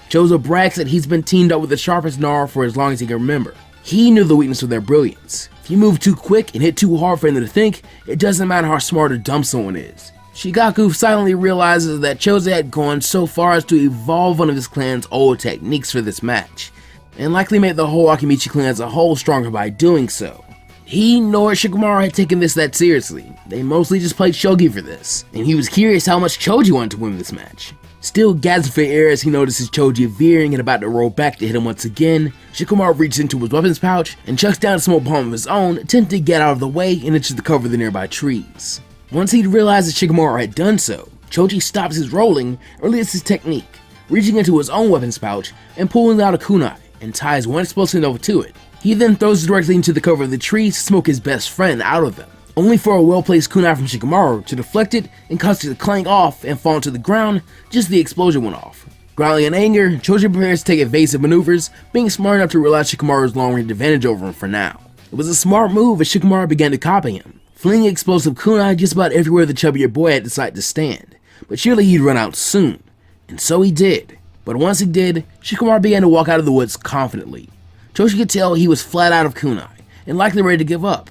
Choza brags that he's been teamed up with the sharpest Nara for as long as he can remember. He knew the weakness of their brilliance. If you move too quick and hit too hard for them to think, it doesn't matter how smart or dumb someone is. Shikaku silently realizes that Choza had gone so far as to evolve one of his clan's old techniques for this match, and likely made the whole Akimichi clan as a whole stronger by doing so. He nor Shikamaru had taken this that seriously. They mostly just played shogi for this, and he was curious how much Choji wanted to win this match. Still gasping for air as he notices Choji veering and about to roll back to hit him once again, Shikamaru reaches into his weapons pouch and chucks down a small palm of his own, attempting to get out of the way and inches to cover the nearby trees. Once he realized that Shikamaru had done so, Choji stops his rolling and releases his technique, reaching into his own weapons pouch and pulling out a kunai and ties one explosive over to it. He then throws it directly into the cover of the trees to smoke his best friend out of them, only for a well-placed kunai from Shikamaru to deflect it and cause it to clank off and fall to the ground just as the explosion went off. Growling in anger, Choji prepares to take evasive maneuvers, being smart enough to realize Shikamaru's long-range advantage over him for now. It was a smart move as Shikamaru began to copy him, flinging explosive kunai just about everywhere the chubbier boy had decided to stand, but surely he'd run out soon, and so he did. But once he did, Shikamaru began to walk out of the woods confidently. Choji could tell he was flat out of kunai, and likely ready to give up.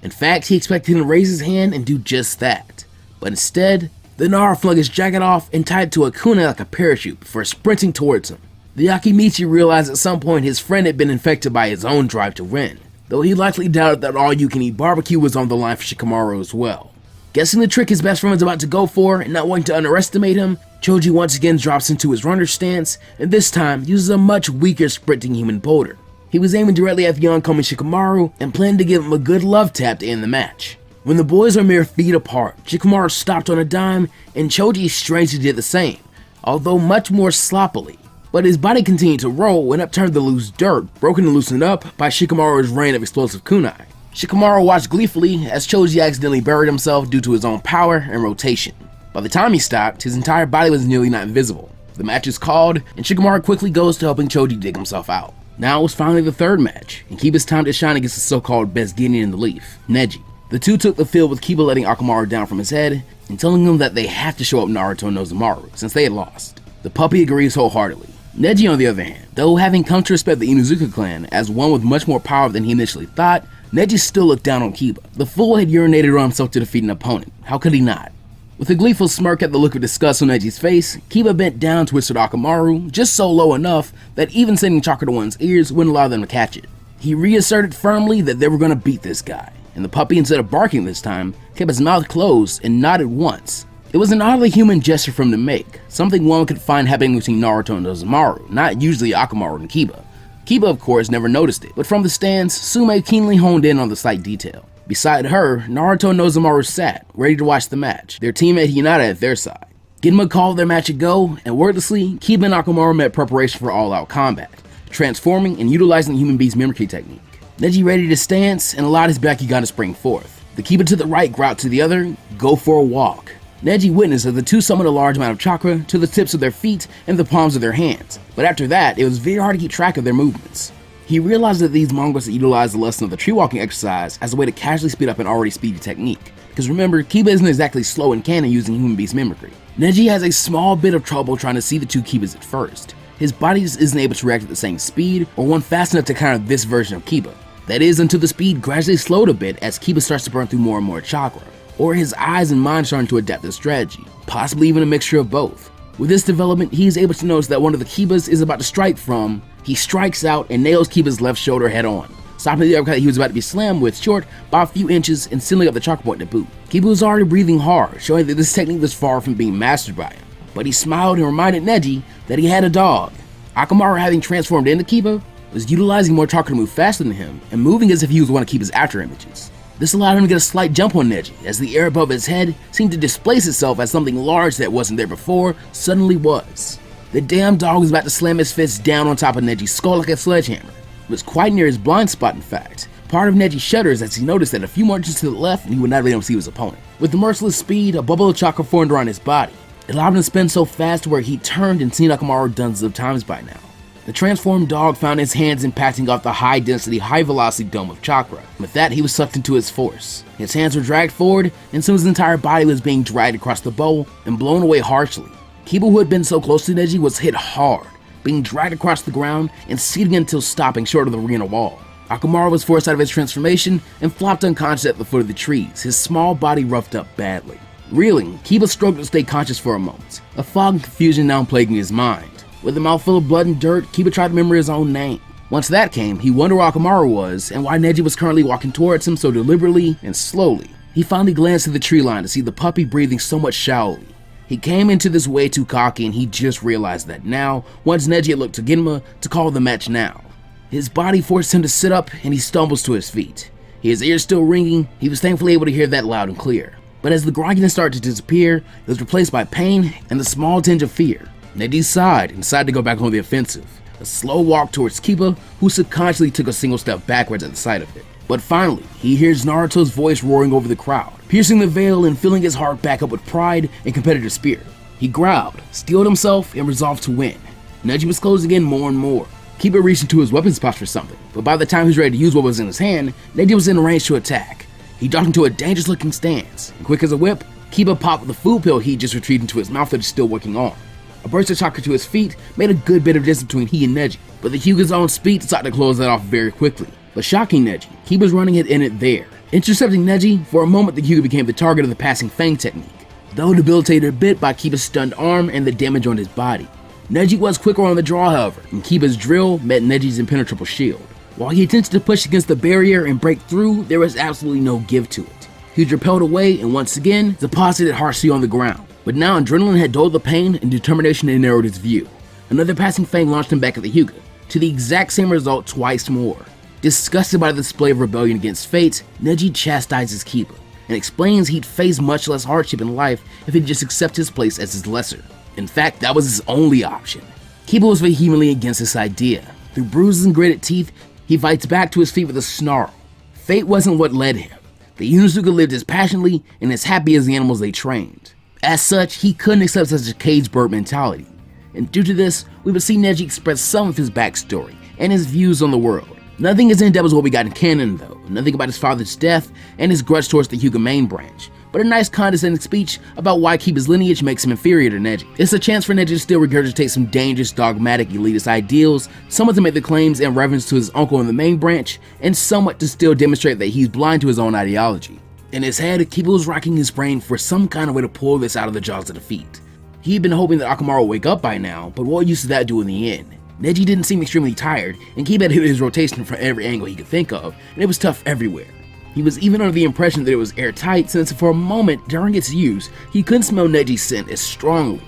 In fact, he expected him to raise his hand and do just that. But instead, the Nara flung his jacket off and tied it to a kunai like a parachute before sprinting towards him. The Akimichi realized at some point his friend had been infected by his own drive to win, though he likely doubted that all-you-can-eat barbecue was on the line for Shikamaru as well. Guessing the trick his best friend was about to go for and not wanting to underestimate him, Choji once again drops into his runner stance and this time uses a much weaker sprinting human boulder. He was aiming directly at the oncoming Shikamaru and planned to give him a good love tap to end the match. When the boys were mere feet apart, Shikamaru stopped on a dime and Choji strangely did the same, although much more sloppily. But his body continued to roll when upturned the loose dirt, broken and loosened up by Shikamaru's rain of explosive kunai. Shikamaru watched gleefully as Choji accidentally buried himself due to his own power and rotation. By the time he stopped, his entire body was nearly not visible. The match is called, and Shikamaru quickly goes to helping Choji dig himself out. Now it was finally the third match, and Kiba's time to shine against the so-called best Guinea in the leaf, Neji. The two took the field with Kiba letting Akamaru down from his head and telling him that they have to show up Naruto and Nozomaru since they had lost. The puppy agrees wholeheartedly. Neji, on the other hand, though having come to respect the Inuzuka clan as one with much more power than he initially thought, Neji still looked down on Kiba. The fool had urinated on himself to defeat an opponent. How could he not? With a gleeful smirk at the look of disgust on Neji's face, Kiba bent down and twisted Akamaru just so low enough that even sending chakra to one's ears wouldn't allow them to catch it. He reasserted firmly that they were going to beat this guy, and the puppy, instead of barking this time, kept his mouth closed and nodded once. It was an oddly human gesture for him to make, something one could find happening between Naruto and Nozomaru, not usually Akamaru and Kiba. Kiba, of course, never noticed it, but from the stands, Sumei keenly honed in on the slight detail. Beside her, Naruto and Nozomaru sat, ready to watch the match, their teammate Hinata at their side. Getting a call of their match a go, and wordlessly, Kiba and Akamaru met preparation for all-out combat, transforming and utilizing the human beast's mimicry technique. Neji ready to stance and allowed his Bakugan to spring forth. The Kiba to the right grout to the other, go for a walk. Neji witnessed as the two summoned a large amount of chakra to the tips of their feet and the palms of their hands, but after that, it was very hard to keep track of their movements. He realized that these mongols utilized the lesson of the tree walking exercise as a way to casually speed up an already speedy technique, because remember, Kiba isn't exactly slow in canon using human beast mimicry. Neji has a small bit of trouble trying to see the two Kibas at first. His body just isn't able to react at the same speed or one fast enough to counter this version of Kiba. That is until the speed gradually slowed a bit as Kiba starts to burn through more and more chakra, or his eyes and mind starting to adapt this strategy, possibly even a mixture of both. With this development, he is able to notice that one of the Kibas is about to strike from. He strikes out and nails Kiba's left shoulder head on, stopping the uppercut he was about to be slammed with short by a few inches and sealing up the chakra point to boot. Kiba was already breathing hard, showing that this technique was far from being mastered by him. But he smiled and reminded Neji that he had a dog. Akamaru, having transformed into Kiba, was utilizing more chakra to move faster than him and moving as if he was one of Kiba's after images. This allowed him to get a slight jump on Neji, as the air above his head seemed to displace itself as something large that wasn't there before suddenly was. The damn dog was about to slam his fist down on top of Neji's skull like a sledgehammer. It was quite near his blind spot, in fact. Part of Neji shudders as he noticed that a few more inches to the left and he would not be able to see his opponent. With the merciless speed, a bubble of chakra formed around his body. It allowed him to spin so fast where he turned and seen Akamaru dozens of times by now. The transformed dog found his hands impacting off the high-density, high-velocity dome of chakra. With that, he was sucked into his force. His hands were dragged forward, and soon his entire body was being dragged across the bowl and blown away harshly. Kiba, who had been so close to Neji, was hit hard, being dragged across the ground and seating until stopping short of the arena wall. Akamaru was forced out of his transformation and flopped unconscious at the foot of the trees, his small body roughed up badly. Reeling, Kiba struggled to stay conscious for a moment, a fog and confusion now plaguing his mind. With a mouthful of blood and dirt, Kiba tried to remember his own name. Once that came, he wondered where Akamaru was and why Neji was currently walking towards him so deliberately and slowly. He finally glanced at the tree line to see the puppy breathing so much shallowly. He came into this way too cocky and he just realized that now, once Neji had looked to Genma to call the match now. His body forced him to sit up and he stumbles to his feet. His ears still ringing, he was thankfully able to hear that loud and clear. But as the grogginess started to disappear, it was replaced by pain and the small tinge of fear. Neji sighed and decided to go back on the offensive. A slow walk towards Kiba, who subconsciously took a single step backwards at the sight of it. But finally, he hears Naruto's voice roaring over the crowd, piercing the veil and filling his heart back up with pride and competitive spirit. He growled, steeled himself, and resolved to win. Neji was closing in more and more. Kiba reached into his weapons pouch for something, but by the time he was ready to use what was in his hand, Neji was in range to attack. He dropped into a dangerous-looking stance, and quick as a whip, Kiba popped the food pill he just retrieved into his mouth that is still working on. A burst of chakra to his feet made a good bit of distance between he and Neji, but the Hyuga's own speed decided to close that off very quickly. But shocking Neji, Kiba's running it in it there. Intercepting Neji, for a moment the Hyuga became the target of the passing fang technique, though debilitated a bit by Kiba's stunned arm and the damage on his body. Neji was quicker on the draw, however, and Kiba's drill met Neji's impenetrable shield. While he attempted to push against the barrier and break through, there was absolutely no give to it. He was repelled away and once again deposited harshly on the ground. But now adrenaline had dulled the pain and determination had narrowed his view. Another passing fang launched him back at the Hyuga, to the exact same result twice more. Disgusted by the display of rebellion against fate, Neji chastises Kiba, and explains he'd face much less hardship in life if he'd just accept his place as his lesser. In fact, that was his only option. Kiba was vehemently against this idea. Through bruises and gritted teeth, he fights back to his feet with a snarl. Fate wasn't what led him. The Inuzuka lived as passionately and as happy as the animals they trained. As such, he couldn't accept such a cage bird mentality. And due to this, we would see Neji express some of his backstory and his views on the world. Nothing as in-depth as what we got in canon though, nothing about his father's death and his grudge towards the Hyuga main branch, but a nice condescending speech about why Kiba's lineage makes him inferior to Neji. It's a chance for Neji to still regurgitate some dangerous, dogmatic, elitist ideals, somewhat to make the claims and reverence to his uncle in the main branch, and somewhat to still demonstrate that he's blind to his own ideology. In his head, Kiba was racking his brain for some kind of way to pull this out of the jaws of defeat. He had been hoping that Akamaru would wake up by now, but what use did that do in the end? Neji didn't seem extremely tired, and Kiba had hit his rotation from every angle he could think of, and it was tough everywhere. He was even under the impression that it was airtight since for a moment during its use, he couldn't smell Neji's scent as strongly.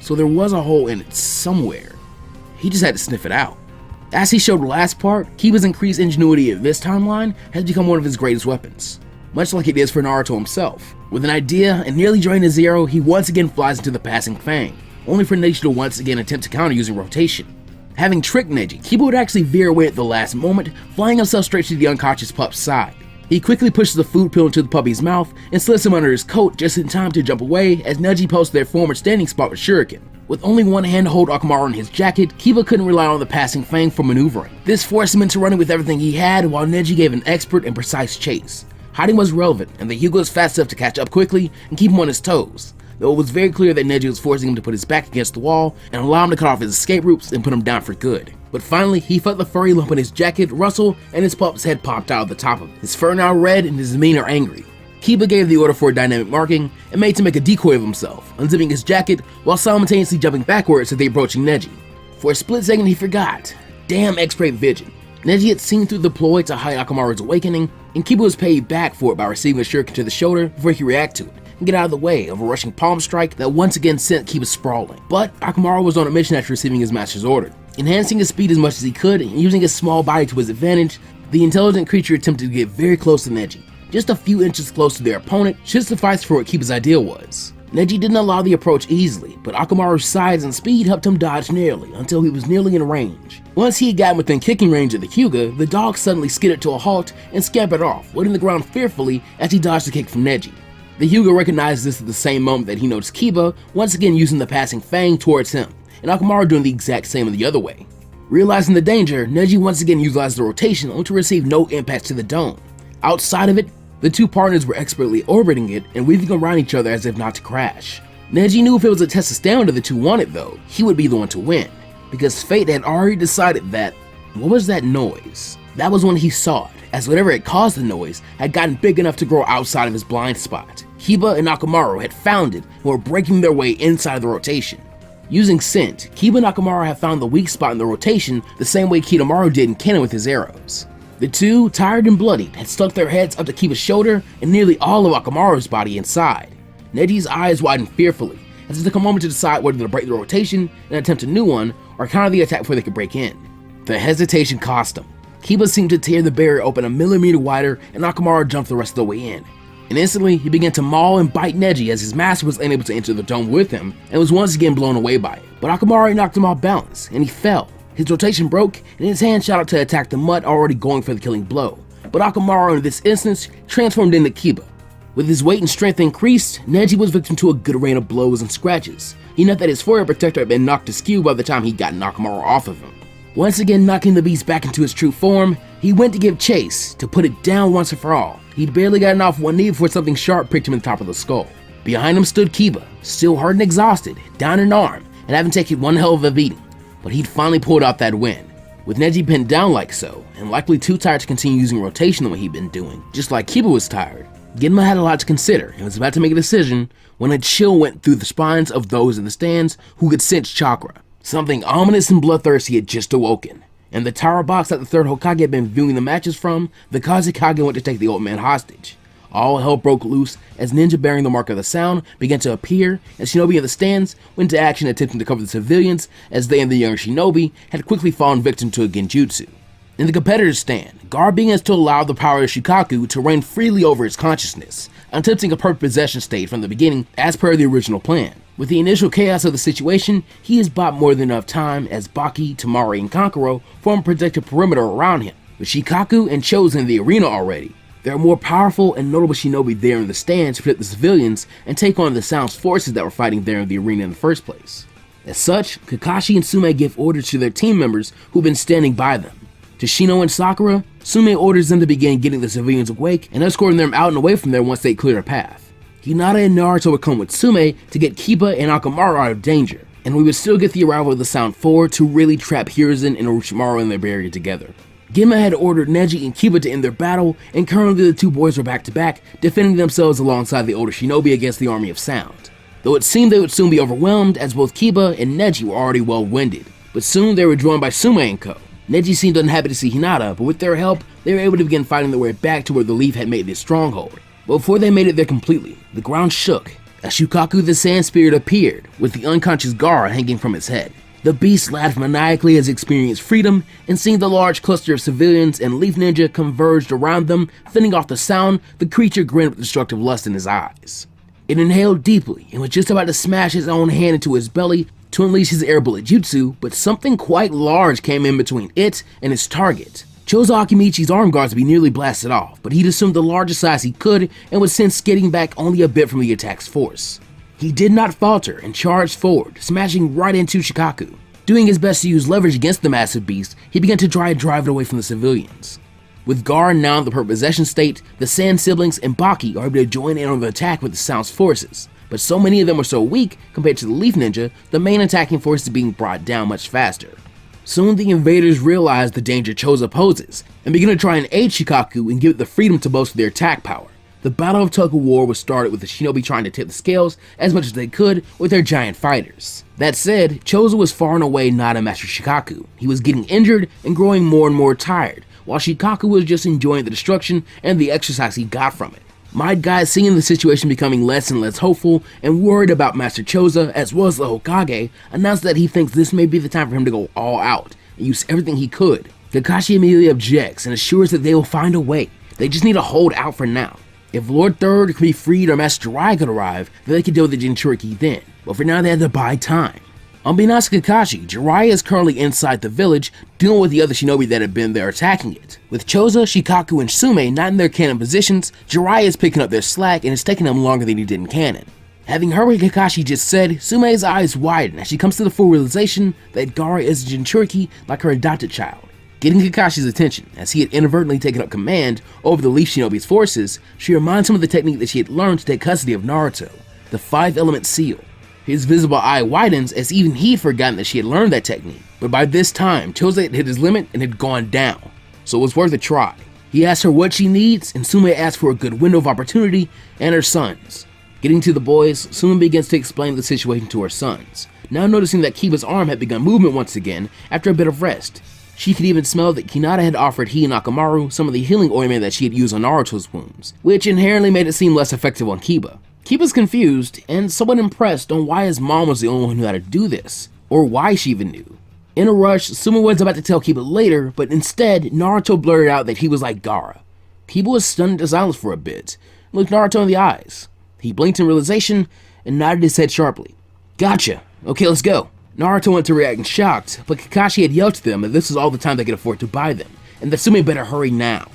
So there was a hole in it somewhere. He just had to sniff it out. As he showed the last part, Kiba's increased ingenuity in this timeline has become one of his greatest weapons, much like it is for Naruto himself. With an idea and nearly drained to zero, he once again flies into the passing fang, only for Neji to once again attempt to counter using rotation. Having tricked Neji, Kiba would actually veer away at the last moment, flying himself straight to the unconscious pup's side. He quickly pushes the food pill into the puppy's mouth and slips him under his coat just in time to jump away as Neji posts their former standing spot with Shuriken. With only one hand to hold Akamaru in his jacket, Kiba couldn't rely on the passing fang for maneuvering. This forced him into running with everything he had while Neji gave an expert and precise chase. Hiding was relevant, and the Hyuga was fast enough to catch up quickly and keep him on his toes, though it was very clear that Neji was forcing him to put his back against the wall and allow him to cut off his escape routes and put him down for good. But finally, he felt the furry lump in his jacket rustle and his pup's head popped out of the top of it. His fur now red and his demeanor angry. Kiba gave the order for dynamic marking and made to make a decoy of himself, unzipping his jacket while simultaneously jumping backwards as they approaching Neji. For a split second he forgot. Damn X-ray vision. Neji had seen through the ploy to hide Akamaru's awakening, and Kiba was paid back for it by receiving a shuriken to the shoulder before he could react to it and get out of the way of a rushing palm strike that once again sent Kiba sprawling. But Akamaru was on a mission after receiving his master's order. Enhancing his speed as much as he could and using his small body to his advantage, the intelligent creature attempted to get very close to Neji. Just a few inches close to their opponent should suffice for what Kiba's idea was. Neji didn't allow the approach easily, but Akamaru's size and speed helped him dodge narrowly until he was nearly in range. Once he had gotten within kicking range of the Hyuga, the dog suddenly skidded to a halt and scampered off, waiting the ground fearfully as he dodged the kick from Neji. The Hyuga recognized this at the same moment that he noticed Kiba once again using the passing fang towards him, and Akamaru doing the exact same the other way. Realizing the danger, Neji once again utilized the rotation only to receive no impact to the dome. Outside of it, the two partners were expertly orbiting it and weaving around each other as if not to crash. Neji knew if it was a test of stamina the two wanted though, he would be the one to win, because fate had already decided that, what was that noise? That was when he saw it, as whatever had caused the noise had gotten big enough to grow outside of his blind spot. Kiba and Akamaru had found it and were breaking their way inside of the rotation. Using scent, Kiba and Akamaru have found the weak spot in the rotation the same way Kidomaru did in Kennen with his arrows. The two, tired and bloodied, had stuck their heads up to Kiba's shoulder and nearly all of Akamaru's body inside. Neji's eyes widened fearfully, as it took a moment to decide whether to break the rotation and attempt a new one, or counter the attack before they could break in. The hesitation cost him. Kiba seemed to tear the barrier open a millimeter wider, and Akamaru jumped the rest of the way in. And instantly, he began to maul and bite Neji as his master was unable to enter the dome with him, and was once again blown away by it. But Akamaru knocked him off balance, and he fell. His rotation broke, and his hand shot out to attack the mutt already going for the killing blow. But Akamaru in this instance transformed into Kiba. With his weight and strength increased, Neji was victim to a good rain of blows and scratches, enough that his forehead protector had been knocked askew by the time he got Akamaru off of him. Once again knocking the beast back into his true form, he went to give chase, to put it down once and for all. He'd barely gotten off one knee before something sharp pricked him in the top of the skull. Behind him stood Kiba, still hurt and exhausted, down an arm, and having taken one hell of a beating. But he'd finally pulled out that win. With Neji pinned down like so, and likely too tired to continue using rotation the way he'd been doing, just like Kiba was tired, Genma had a lot to consider and was about to make a decision when a chill went through the spines of those in the stands who could sense chakra. Something ominous and bloodthirsty had just awoken. In the tower box that the third Hokage had been viewing the matches from, the Kazekage went to take the old man hostage. All hell broke loose as ninja bearing the mark of the sound began to appear, and shinobi in the stands went into action attempting to cover the civilians as they and the younger shinobi had quickly fallen victim to a genjutsu. In the competitor's stand, Gar begins to allow the power of Shukaku to reign freely over his consciousness, attempting a perfect possession state from the beginning as per the original plan. With the initial chaos of the situation, he has bought more than enough time as Baki, Tamari, and Kankuro form a protective perimeter around him. With Shikaku and Chosen in the arena already, there are more powerful and notable shinobi there in the stands to protect the civilians and take on the Sound's forces that were fighting there in the arena in the first place. As such, Kakashi and Sumei give orders to their team members who've been standing by them. To Shino and Sakura, Sumei orders them to begin getting the civilians awake and escorting them out and away from there once they clear a path. Hinata and Naruto would come with Sumei to get Kiba and Akamaru out of danger, and we would still get the arrival of the Sound 4 to really trap Hiruzen and Orochimaru in their barrier together. Genma had ordered Neji and Kiba to end their battle, and currently the two boys were back to back, defending themselves alongside the older shinobi against the army of Sound. Though it seemed they would soon be overwhelmed as both Kiba and Neji were already well winded, but soon they were joined by Sumei and co. Neji seemed unhappy to see Hinata, but with their help, they were able to begin fighting their way back to where the leaf had made their stronghold. But before they made it there completely, the ground shook as Shukaku the Sand Spirit appeared with the unconscious Gaara hanging from his head. The beast laughed maniacally as he experienced freedom, and seeing the large cluster of civilians and Leaf Ninja converged around them, fending off the Sound, the creature grinned with destructive lust in his eyes. It inhaled deeply and was just about to smash his own hand into his belly to unleash his air bullet jutsu, but something quite large came in between it and its target. Chozo Akimichi's arm guards would be nearly blasted off, but he'd assumed the largest size he could and was sent skidding back only a bit from the attack's force. He did not falter and charged forward, smashing right into Shikaku. Doing his best to use leverage against the massive beast, he began to try and drive it away from the civilians. With Gar now in the perfect possession state, the Sand siblings and Baki are able to join in on the attack with the Sound's forces, but so many of them were so weak compared to the Leaf Ninja, the main attacking force is being brought down much faster. Soon the invaders realize the danger Chozo poses, and begin to try and aid Shikaku and give it the freedom to boast of their attack power. The battle of tug-of-war was started with the shinobi trying to tip the scales as much as they could with their giant fighters. That said, Choji was far and away not a master Shikaku. He was getting injured and growing more and more tired, while Shikaku was just enjoying the destruction and the exercise he got from it. Might Guy, seeing the situation becoming less and less hopeful and worried about Master Choji as well as the Hokage, announced that he thinks this may be the time for him to go all out and use everything he could. Kakashi immediately objects and assures that they will find a way. They just need to hold out for now. If Lord Third could be freed or Master Jiraiya could arrive, then they could deal with the Jinchuriki then, but for now they had to buy time. Unbeknownst to Kakashi, Jiraiya is currently inside the village, dealing with the other shinobi that have been there attacking it. With Choji, Shikaku, and Sumei not in their canon positions, Jiraiya is picking up their slack and it's taking them longer than he did in canon. Having heard what Kakashi just said, Sumei's eyes widen as she comes to the full realization that Gaara is a Jinchuriki like her adopted child. Getting Kakashi's attention, as he had inadvertently taken up command over the Leaf Shinobi's forces, she reminds him of the technique that she had learned to take custody of Naruto, the 5-element seal. His visible eye widens as even he had forgotten that she had learned that technique, but by this time, Choji had hit his limit and had gone down, so it was worth a try. He asks her what she needs, and Sumei asks for a good window of opportunity and her sons. Getting to the boys, Sumei begins to explain the situation to her sons, now noticing that Kiba's arm had begun movement once again after a bit of rest. She could even smell that Hinata had offered he and Akamaru some of the healing ointment that she had used on Naruto's wounds, which inherently made it seem less effective on Kiba. Kiba's confused and somewhat impressed on why his mom was the only one who knew how to do this, or why she even knew. In a rush, Sumei was about to tell Kiba later, but instead, Naruto blurted out that he was like Gaara. Kiba was stunned into silence for a bit, and looked Naruto in the eyes. He blinked in realization and nodded his head sharply. Gotcha. Okay, let's go. Naruto went to react shocked, but Kakashi had yelled to them that this was all the time they could afford to buy them, and that Sumei better hurry now.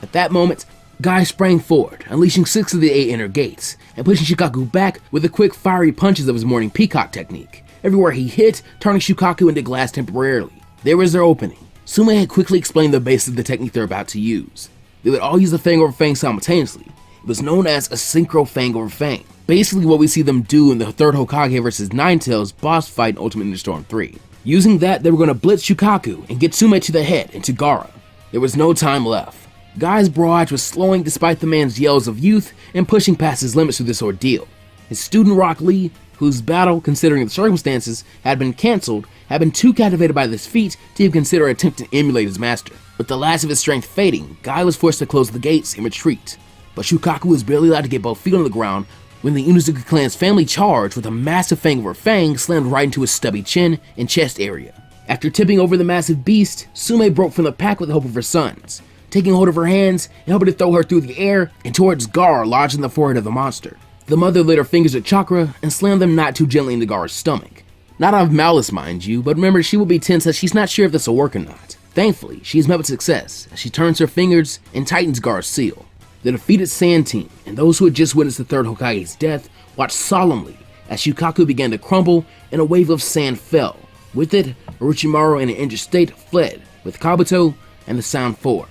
At that moment, Guy sprang forward, unleashing 6 of the 8 inner gates, and pushing Shukaku back with the quick fiery punches of his morning peacock technique. Everywhere he hit, turning Shukaku into glass temporarily. There was their opening. Sumei had quickly explained the base of the technique they're about to use. They would all use the Fang over Fang simultaneously. It was known as a Synchro Fang over Fang. Basically what we see them do in the 3rd Hokage vs Ninetales boss fight in Ultimate Ninja Storm 3. Using that, they were going to blitz Shukaku and get Sumei to the head and to Gaara. There was no time left. Guy's barrage was slowing despite the man's yells of youth and pushing past his limits through this ordeal. His student Rock Lee, whose battle, considering the circumstances, had been cancelled, had been too captivated by this feat to even consider attempting to emulate his master. With the last of his strength fading, Guy was forced to close the gates and retreat. But Shukaku was barely allowed to get both feet on the ground when the Inuzuka clan's family charge with a massive fang over fang slammed right into his stubby chin and chest area. After tipping over the massive beast, Sumei broke from the pack with the hope of her sons, taking hold of her hands and helping to throw her through the air and towards Gaara lodged in the forehead of the monster. The mother lit her fingers at chakra and slammed them not too gently into Gaara's stomach. Not out of malice, mind you, but remember she will be tense as she's not sure if this will work or not. Thankfully, she is met with success as she turns her fingers and tightens Gaara's seal. The defeated Sand Team and those who had just witnessed the 3rd Hokage's death watched solemnly as Shukaku began to crumble and a wave of sand fell. With it, Orochimaru in an injured state fled, with Kabuto and the Sound 4.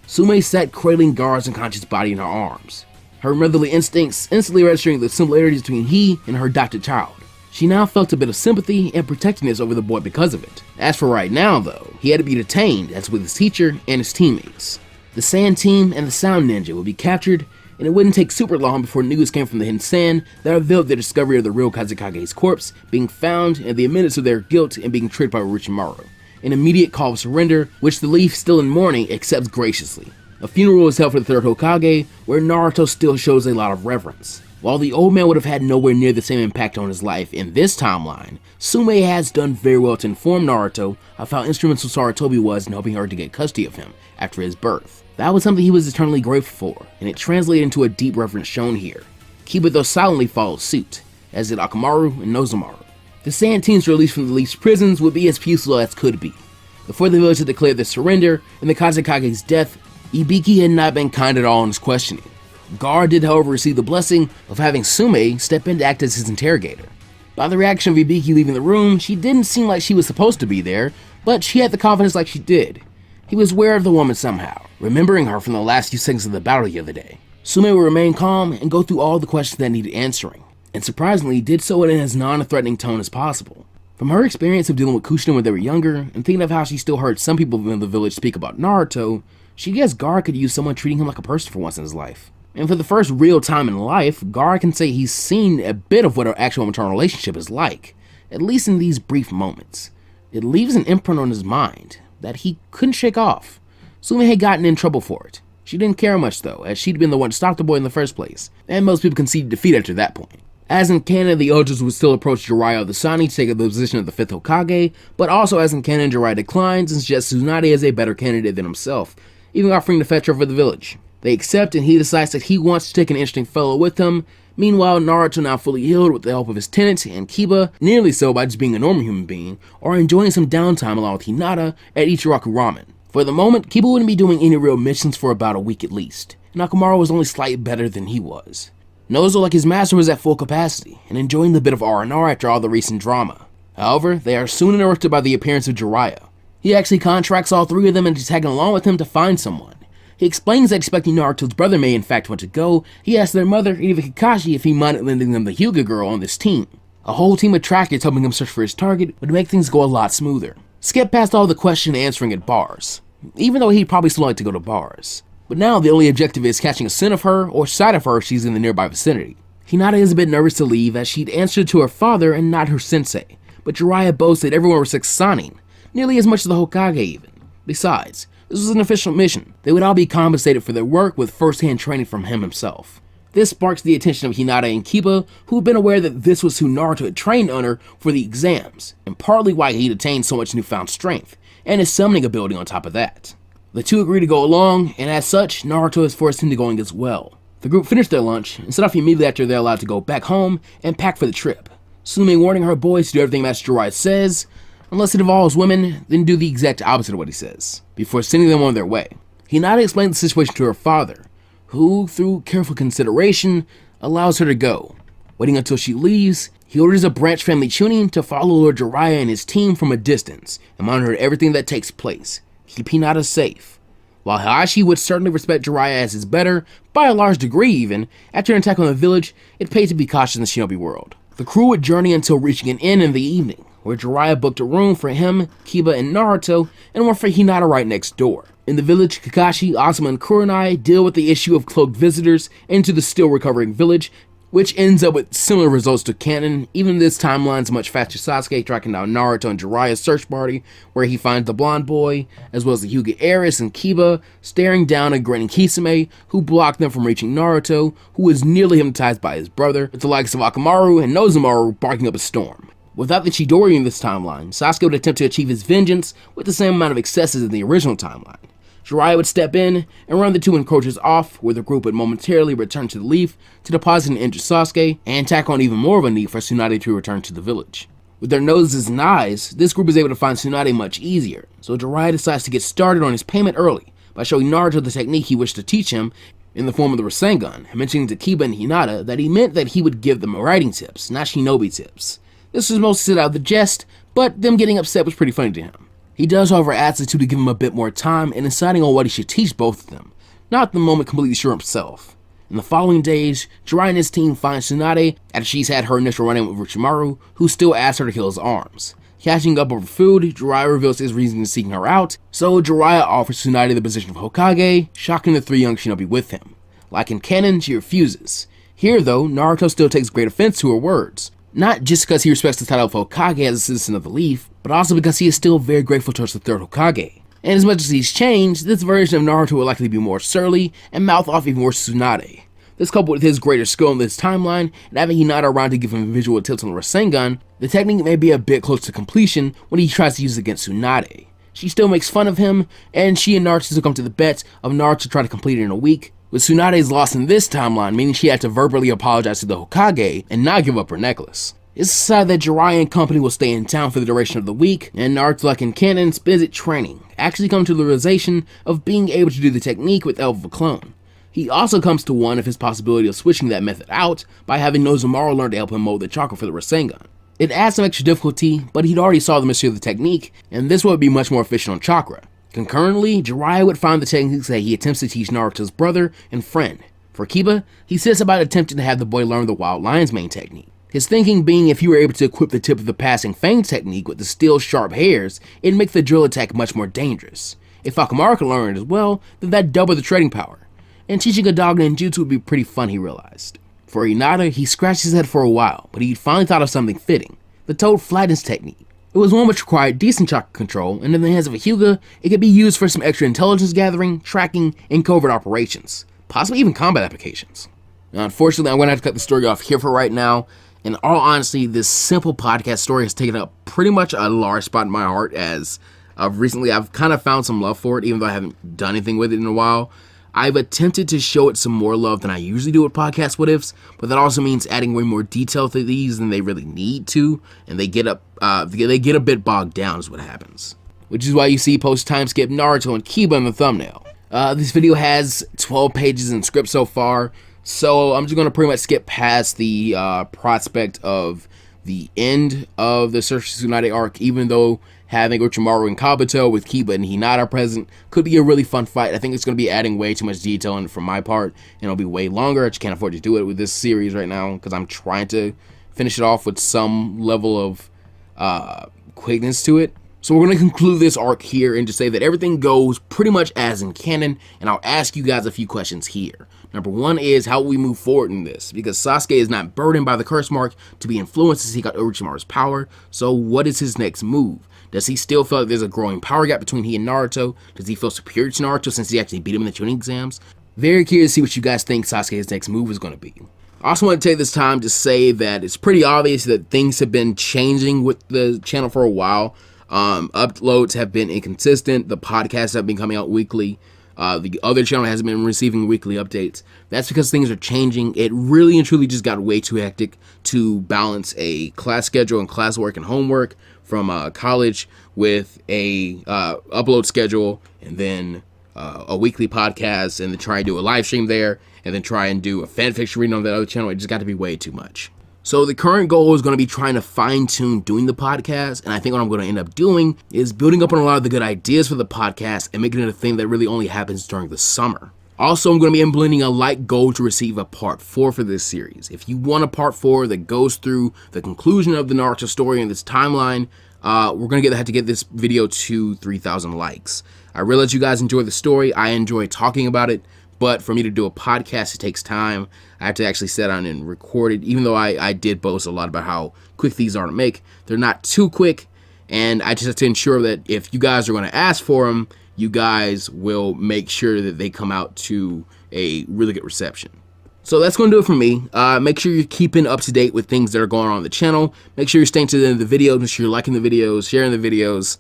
Sumei sat cradling Gaara's unconscious body in her arms, her motherly instincts instantly registering the similarities between he and her adopted child. She now felt a bit of sympathy and protectiveness over the boy because of it. As for right now though, he had to be detained as with his teacher and his teammates. The Sand Team and the Sound Ninja would be captured, and it wouldn't take super long before news came from the Hidden Sand that revealed the discovery of the real Kazekage's corpse being found and the admittance of their guilt and being tricked by Orochimaru. An immediate call of surrender, which the Leaf, still in mourning, accepts graciously. A funeral is held for the 3rd Hokage, where Naruto still shows a lot of reverence. While the old man would have had nowhere near the same impact on his life in this timeline, Sumei has done very well to inform Naruto of how instrumental Sarutobi was in helping her to get custody of him after his birth. That was something he was eternally grateful for, and it translated into a deep reverence shown here. Kiba though silently followed suit, as did Akamaru and Nozomaru. The Sand Team's release from the Leaf's prisons would be as peaceful as could be. Before the village had declared their surrender and the Kazekage's death, Ibiki had not been kind at all in his questioning. Gaara did however receive the blessing of having Sumei step in to act as his interrogator. By the reaction of Ibiki leaving the room, she didn't seem like she was supposed to be there, but she had the confidence like she did. He was aware of the woman somehow, remembering her from the last few seconds of the battle the other day. Sumei would remain calm and go through all the questions that needed answering, and surprisingly did so in as non-threatening tone as possible. From her experience of dealing with Kushina when they were younger, and thinking of how she still heard some people in the village speak about Naruto, she guessed Gaara could use someone treating him like a person for once in his life. And for the first real time in life, Gaara can say he's seen a bit of what an actual maternal relationship is like, at least in these brief moments. It leaves an imprint on his mind that he couldn't shake off. Sumei had gotten in trouble for it. She didn't care much though, as she'd been the one to stop the boy in the first place, and most people conceded defeat after that point. As in canon, the elders would still approach Jiraiya of the Sani to take up the position of the 5th Hokage, but also as in canon, Jiraiya declines and suggests Tsunade is a better candidate than himself, even offering to fetch her for the village. They accept, and he decides that he wants to take an interesting fellow with him. Meanwhile, Naruto, now fully healed with the help of his tenant, and Kiba, nearly so by just being a normal human being, are enjoying some downtime along with Hinata at Ichiraku Ramen. For the moment, Kiba wouldn't be doing any real missions for about a week at least, and Akamaru was only slightly better than he was. Nozo, like his master, was at full capacity, and enjoying the bit of R&R after all the recent drama. However, they are soon interrupted by the appearance of Jiraiya. He actually contracts all three of them into tagging along with him to find someone. He explains that expecting Naruto's brother may in fact want to go, he asks their mother, and even Kakashi, if he minded lending them the Hyuga girl on this team. A whole team of trackers helping him search for his target would make things go a lot smoother. Skip past all the question and answering at bars, even though he'd probably still like to go to bars. But now the only objective is catching a scent of her or sight of her if she's in the nearby vicinity. Hinata is a bit nervous to leave as she'd answered to her father and not her sensei, but Jiraiya boasts that everyone respects Sanin, nearly as much as the Hokage even. Besides, this was an official mission. They would all be compensated for their work with first-hand training from him himself. This sparks the attention of Hinata and Kiba, who had been aware that this was who Naruto had trained under for the exams, and partly why he'd attained so much newfound strength, and his summoning ability on top of that. The two agree to go along, and as such, Naruto is forced into going as well. The group finished their lunch, and set off immediately after they're allowed to go back home and pack for the trip. Sumei warning her boys to do everything Master Jiraiya says. Unless it involves women, then do the exact opposite of what he says, before sending them on their way. Hinata explains the situation to her father, who, through careful consideration, allows her to go. Waiting until she leaves, he orders a branch family Chunin to follow Lord Jiraiya and his team from a distance, and monitor everything that takes place. Keep Hinata safe. While Hayashi would certainly respect Jiraiya as his better, by a large degree even, after an attack on the village, it paid to be cautious in the shinobi world. The crew would journey until reaching an inn in the evening, where Jiraiya booked a room for him, Kiba, and Naruto, and one for Hinata right next door. In the village, Kakashi, Asuma, and Kurenai deal with the issue of cloaked visitors into the still recovering village, which ends up with similar results to canon. Even this timeline's much faster. Sasuke tracking down Naruto and Jiraiya's search party, where he finds the blonde boy, as well as the Hyuga heiress and Kiba, staring down and grinning Kisame, who blocked them from reaching Naruto, who was nearly hypnotized by his brother, with the likes of Akamaru and Nozomaru barking up a storm. Without the Chidori in this timeline, Sasuke would attempt to achieve his vengeance with the same amount of excesses in the original timeline. Jiraiya would step in and run the two encroachers off, where the group would momentarily return to the leaf to deposit and injure Sasuke, and tack on even more of a need for Tsunade to return to the village. With their noses and eyes, this group is able to find Tsunade much easier, so Jiraiya decides to get started on his payment early by showing Naruto the technique he wished to teach him in the form of the Rasengan, mentioning to Kiba and Hinata that he meant that he would give them writing tips, not shinobi tips. This was mostly set out of the jest, but them getting upset was pretty funny to him. He does, however, ask the two to give him a bit more time in deciding on what he should teach both of them, not at the moment completely sure himself. In the following days, Jiraiya and his team find Tsunade after she's had her initial run-in with Orochimaru, who still asks her to heal his arms. Catching up over food, Jiraiya reveals his reason in seeking her out, so Jiraiya offers Tsunade the position of Hokage, shocking the three young shinobi with him. Like in canon, she refuses. Here, though, Naruto still takes great offense to her words. Not just because he respects the title of Hokage as a citizen of the Leaf, but also because he is still very grateful towards the third Hokage. And as much as he's changed, this version of Naruto will likely be more surly and mouth off even worse to Tsunade. This coupled with his greater skill in this timeline, and having Hinata around to give him visual tips on the Rasengan, the technique may be a bit close to completion when he tries to use it against Tsunade. She still makes fun of him, and she and Naruto still come to the bet of Naruto trying to complete it in a week, with Tsunade's loss in this timeline meaning she had to verbally apologize to the Hokage and not give up her necklace. It's decided that Jiraiya and company will stay in town for the duration of the week, and Naruto, like in canon, spends it training, actually comes to the realization of being able to do the technique without a clone. He also comes to one of his possibility of switching that method out by having Nozomaru learn to help him mold the chakra for the Rasengan. It adds some extra difficulty, but he'd already saw the mystery of the technique, and this would be much more efficient on chakra. Concurrently, Jiraiya would find the techniques that he attempts to teach Naruto's brother and friend. For Kiba, he sets about attempting to have the boy learn the Wild Lion's Mane technique. His thinking being if he were able to equip the tip of the passing fang technique with the still sharp hairs, it'd make the drill attack much more dangerous. If Akamaru could learn it as well, then that'd double the trading power. and teaching a dog ninjutsu would be pretty fun, he realized. For Hinata, he scratched his head for a while, but he'd finally thought of something fitting: the toad flatness technique. It was one which required decent chakra control, and in the hands of a Hyuga, it could be used for some extra intelligence gathering, tracking, and covert operations, possibly even combat applications. Now, unfortunately, I'm going to have to cut the story off here for right now. In all honesty, this simple podcast story has taken up pretty much a large spot in my heart, as recently I've kind of found some love for it, even though I haven't done anything with it in a while. I've attempted to show it some more love than I usually do with podcast what ifs, but that also means adding way more detail to these than they really need to, and they get a bit bogged down is what happens. Which is why you see post time skip Naruto and Kiba in the thumbnail. This video has 12 pages in script so far, so I'm just going to pretty much skip past the prospect of the end of the Search for Tsunade arc, even though having Orochimaru and Kabuto with Kiba and Hinata present could be a really fun fight. I think it's going to be adding way too much detail in it from my part, and it'll be way longer. I just can't afford to do it with this series right now because I'm trying to finish it off with some level of quickness to it. So we're going to conclude this arc here and just say that everything goes pretty much as in canon, and I'll ask you guys a few questions here. Number one is, how will we move forward in this? Because Sasuke is not burdened by the curse mark to be influenced to seek out Orochimaru's power, so what is his next move? Does he still feel like there's a growing power gap between he and Naruto? Does he feel superior to Naruto since he actually beat him in the Chunin exams? Very curious to see what you guys think Sasuke's next move is going to be. I also want to take this time to say that it's pretty obvious that things have been changing with the channel for a while. Uploads have been inconsistent. The podcasts have been coming out weekly. The other channel hasn't been receiving weekly updates. That's because things are changing. It really and truly just got way too hectic to balance a class schedule and classwork and homework from college with a upload schedule, and then a weekly podcast, and then try and do a live stream there, and then try and do a fanfiction reading on that other channel. It just got to be way too much. So the current goal is going to be trying to fine-tune doing the podcast, and I think what I'm going to end up doing is building up on a lot of the good ideas for the podcast and making it a thing that really only happens during the summer. Also, I'm going to be implementing a light goal to receive a part 4 for this series. If you want a part 4 that goes through the conclusion of the Naruto story and this timeline, we're going to have to get this video to 3,000 likes. I realize you guys enjoy the story. I enjoy talking about it. But for me to do a podcast, it takes time. I have to actually sit down and record it. Even though I did boast a lot about how quick these are to make, they're not too quick. And I just have to ensure that if you guys are going to ask for them, you guys will make sure that they come out to a really good reception. So that's going to do it for me. Make sure you're keeping up to date with things that are going on the channel. Make sure you're staying to the end of the video. Make sure you're liking the videos, sharing the videos.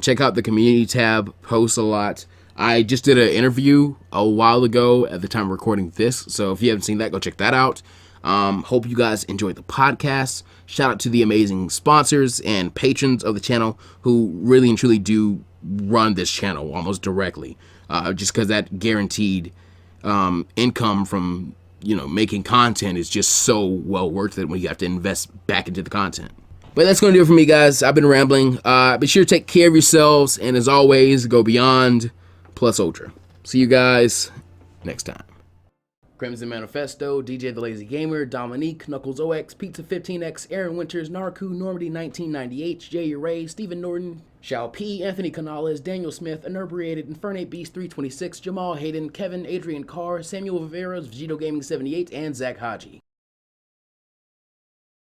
Check out the community tab, post a lot. I just did an interview a while ago at the time of recording this, so if you haven't seen that, go check that out. Hope you guys enjoyed the podcast. Shout out to the amazing sponsors and patrons of the channel who really and truly do run this channel almost directly, just because that guaranteed income from making content is just so well worth it when you have to invest back into the content. But that's going to do it for me, guys. I've been rambling. Be sure to take care of yourselves, and as always, go beyond plus ultra. See you guys next time. Crimson Manifesto, DJ the Lazy Gamer, Dominique, Knuckles OX, Pizza 15X, Aaron Winters, Narku, Normandy 1998, Jay Ray, Stephen Norton, Shao P, Anthony Canales, Daniel Smith, Inebriated, Infernate Beast 326, Jamal Hayden, Kevin, Adrian Carr, Samuel Viveros, Vegito Gaming 78, and Zach Haji.